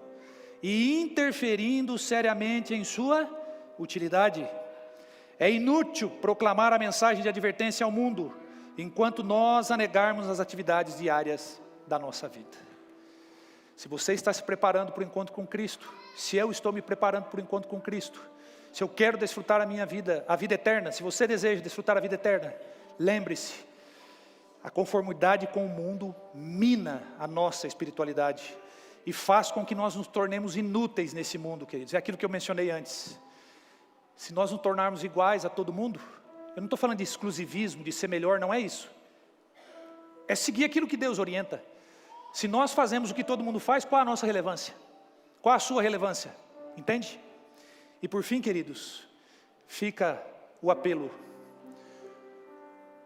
e interferindo seriamente em sua utilidade. É inútil proclamar a mensagem de advertência ao mundo enquanto nós a negarmos nas atividades diárias da nossa vida. Se você está se preparando para o encontro com Cristo, se eu estou me preparando para o encontro com Cristo, se eu quero desfrutar a minha vida, a vida eterna, se você deseja desfrutar a vida eterna, lembre-se, a conformidade com o mundo mina a nossa espiritualidade e faz com que nós nos tornemos inúteis nesse mundo, queridos. É aquilo que eu mencionei antes. Se nós nos tornarmos iguais a todo mundo, eu não estou falando de exclusivismo, de ser melhor, não é isso. É seguir aquilo que Deus orienta. Se nós fazemos o que todo mundo faz, qual a nossa relevância? Qual a sua relevância? Entende? E por fim, queridos, fica o apelo.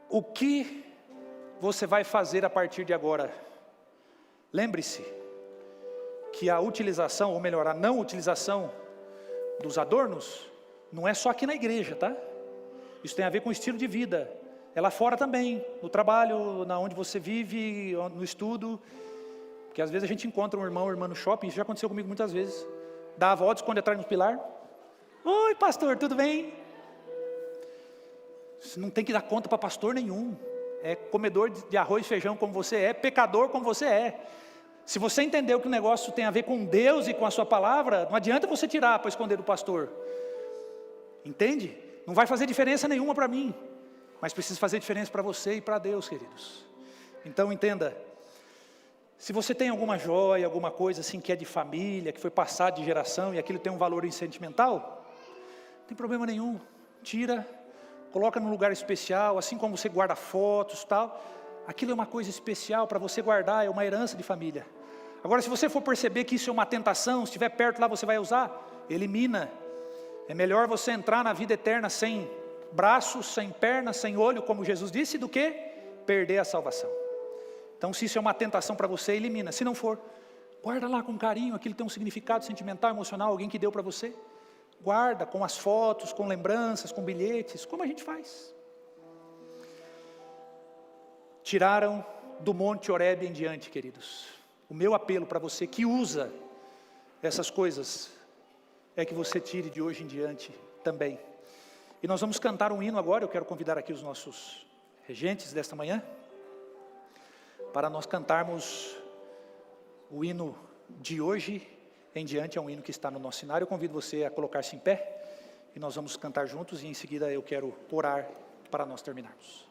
O que você vai fazer a partir de agora? Lembre-se que a utilização, ou melhor, a não utilização dos adornos, não é só aqui na igreja, tá? Isso tem a ver com o estilo de vida. É lá fora também, no trabalho, na onde você vive, no estudo. Porque às vezes a gente encontra um irmão ou irmã no shopping, isso já aconteceu comigo muitas vezes. Dá a volta, esconde atrás do pilar. Oi, pastor, tudo bem? Você não tem que dar conta para pastor nenhum. É comedor de arroz e feijão como você é, pecador como você é. Se você entendeu que o negócio tem a ver com Deus e com a sua palavra, não adianta você tirar para esconder do pastor. Entende? Não vai fazer diferença nenhuma para mim, mas precisa fazer diferença para você e para Deus, queridos. Então entenda, se você tem alguma joia, alguma coisa assim que é de família, que foi passado de geração e aquilo tem um valor sentimental, não tem problema nenhum, tira, coloca num lugar especial, assim como você guarda fotos e tal. Aquilo é uma coisa especial para você guardar, é uma herança de família. Agora, se você for perceber que isso é uma tentação, se estiver perto lá você vai usar, elimina. É melhor você entrar na vida eterna sem braços, sem pernas, sem olho, como Jesus disse, do que perder a salvação. Então, se isso é uma tentação para você, elimina. Se não for, guarda lá com carinho, aquilo tem um significado sentimental, emocional, alguém que deu para você. Guarda com as fotos, com lembranças, com bilhetes, como a gente faz. Tiraram do Monte Horebe em diante, queridos. O meu apelo para você que usa essas coisas é que você tire de hoje em diante também. E nós vamos cantar um hino agora. Eu quero convidar aqui os nossos regentes desta manhã para nós cantarmos o hino de hoje em diante. É um hino que está no nosso cenário. Eu convido você a colocar-se em pé e nós vamos cantar juntos, e em seguida eu quero orar para nós terminarmos.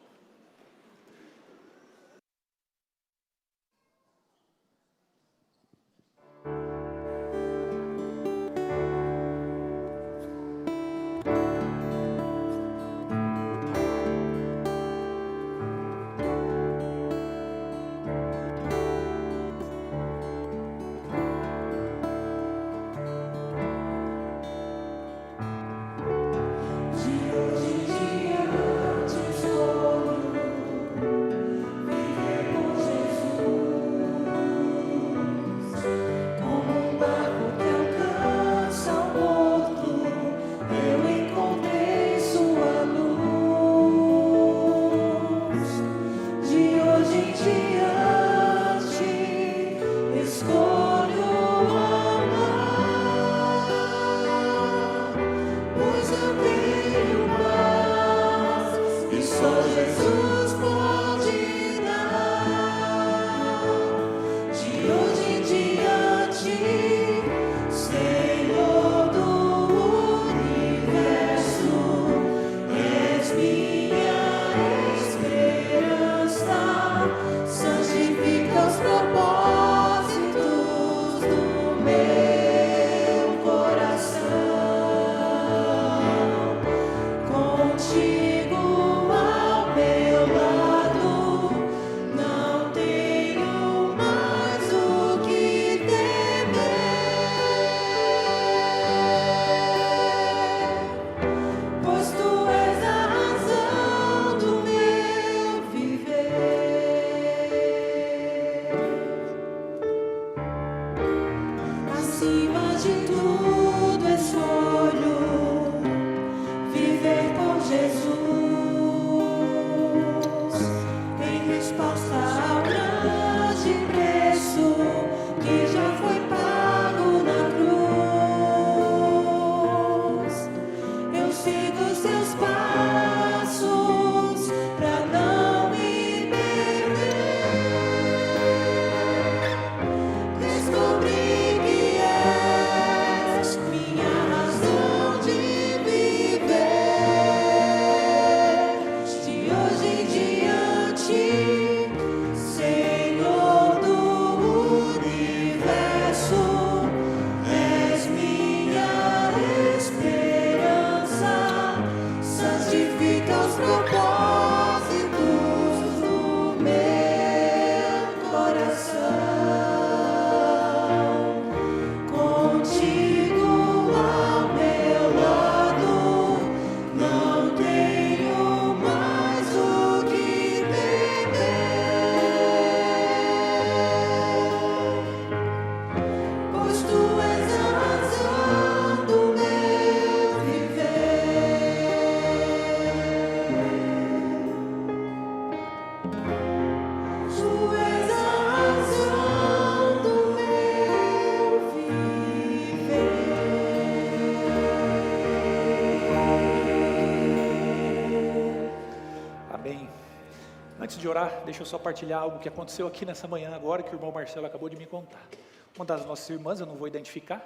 Antes de orar, deixa eu só partilhar algo que aconteceu aqui nessa manhã agora, que o irmão Marcelo acabou de me contar. Uma das nossas irmãs, eu não vou identificar,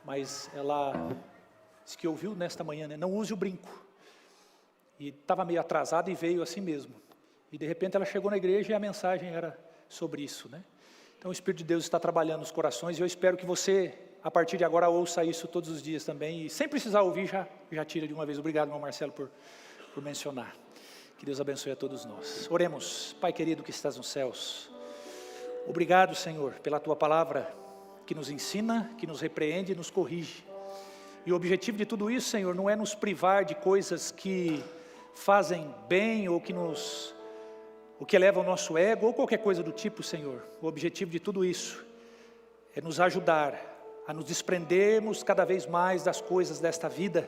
mas ela disse que ouviu nesta manhã, né? Não use o brinco. E estava meio atrasada e veio assim mesmo. E de repente ela chegou na igreja e a mensagem era sobre isso, né? Então o Espírito de Deus está trabalhando nos corações e eu espero que você, a partir de agora, ouça isso todos os dias também. E sem precisar ouvir, já tira de uma vez. Obrigado, irmão Marcelo, por por mencionar. Que Deus abençoe a todos nós. Oremos. Pai querido que estás nos céus, obrigado, Senhor, pela Tua palavra, que nos ensina, que nos repreende e nos corrige. E o objetivo de tudo isso, Senhor, não é nos privar de coisas que fazem bem ou o que eleva o nosso ego ou qualquer coisa do tipo, Senhor. O objetivo de tudo isso é nos ajudar a nos desprendermos cada vez mais das coisas desta vida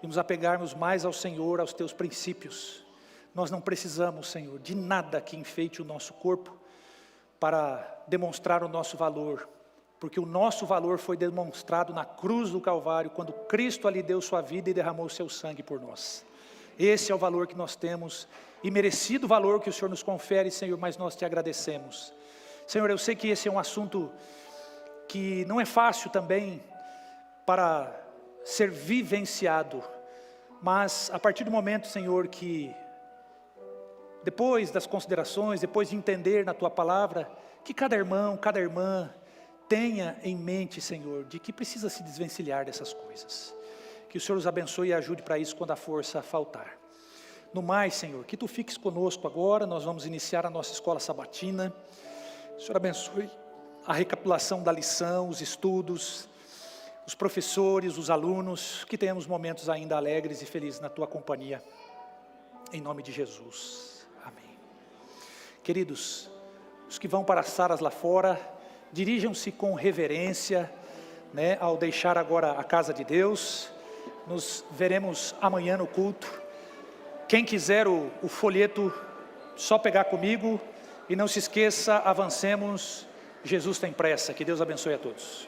e nos apegarmos mais ao Senhor, aos Teus princípios. Nós não precisamos, Senhor, de nada que enfeite o nosso corpo para demonstrar o nosso valor, porque o nosso valor foi demonstrado na cruz do Calvário, quando Cristo ali deu sua vida e derramou o seu sangue por nós. Esse é o valor que nós temos, e merecido valor que o Senhor nos confere, Senhor, mas nós te agradecemos. Senhor, eu sei que esse é um assunto que não é fácil também para ser vivenciado, mas a partir do momento, Senhor, que depois das considerações, depois de entender na Tua palavra, que cada irmão, cada irmã tenha em mente, Senhor, de que precisa se desvencilhar dessas coisas. Que o Senhor os abençoe e ajude para isso quando a força faltar. No mais, Senhor, que Tu fiques conosco agora, nós vamos iniciar a nossa escola sabatina. O Senhor abençoe a recapitulação da lição, os estudos, os professores, os alunos, que tenhamos momentos ainda alegres e felizes na Tua companhia. Em nome de Jesus. Amém. Queridos, os que vão para as salas lá fora, dirijam-se com reverência, ao deixar agora a casa de Deus. Nos veremos amanhã no culto. Quem quiser o folheto, só pegar comigo. E não se esqueça, avancemos. Jesus tem pressa. Que Deus abençoe a todos.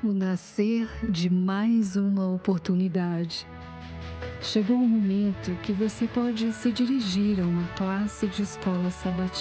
O nascer de mais uma oportunidade. Chegou o momento que você pode se dirigir a uma classe de escola sabatina.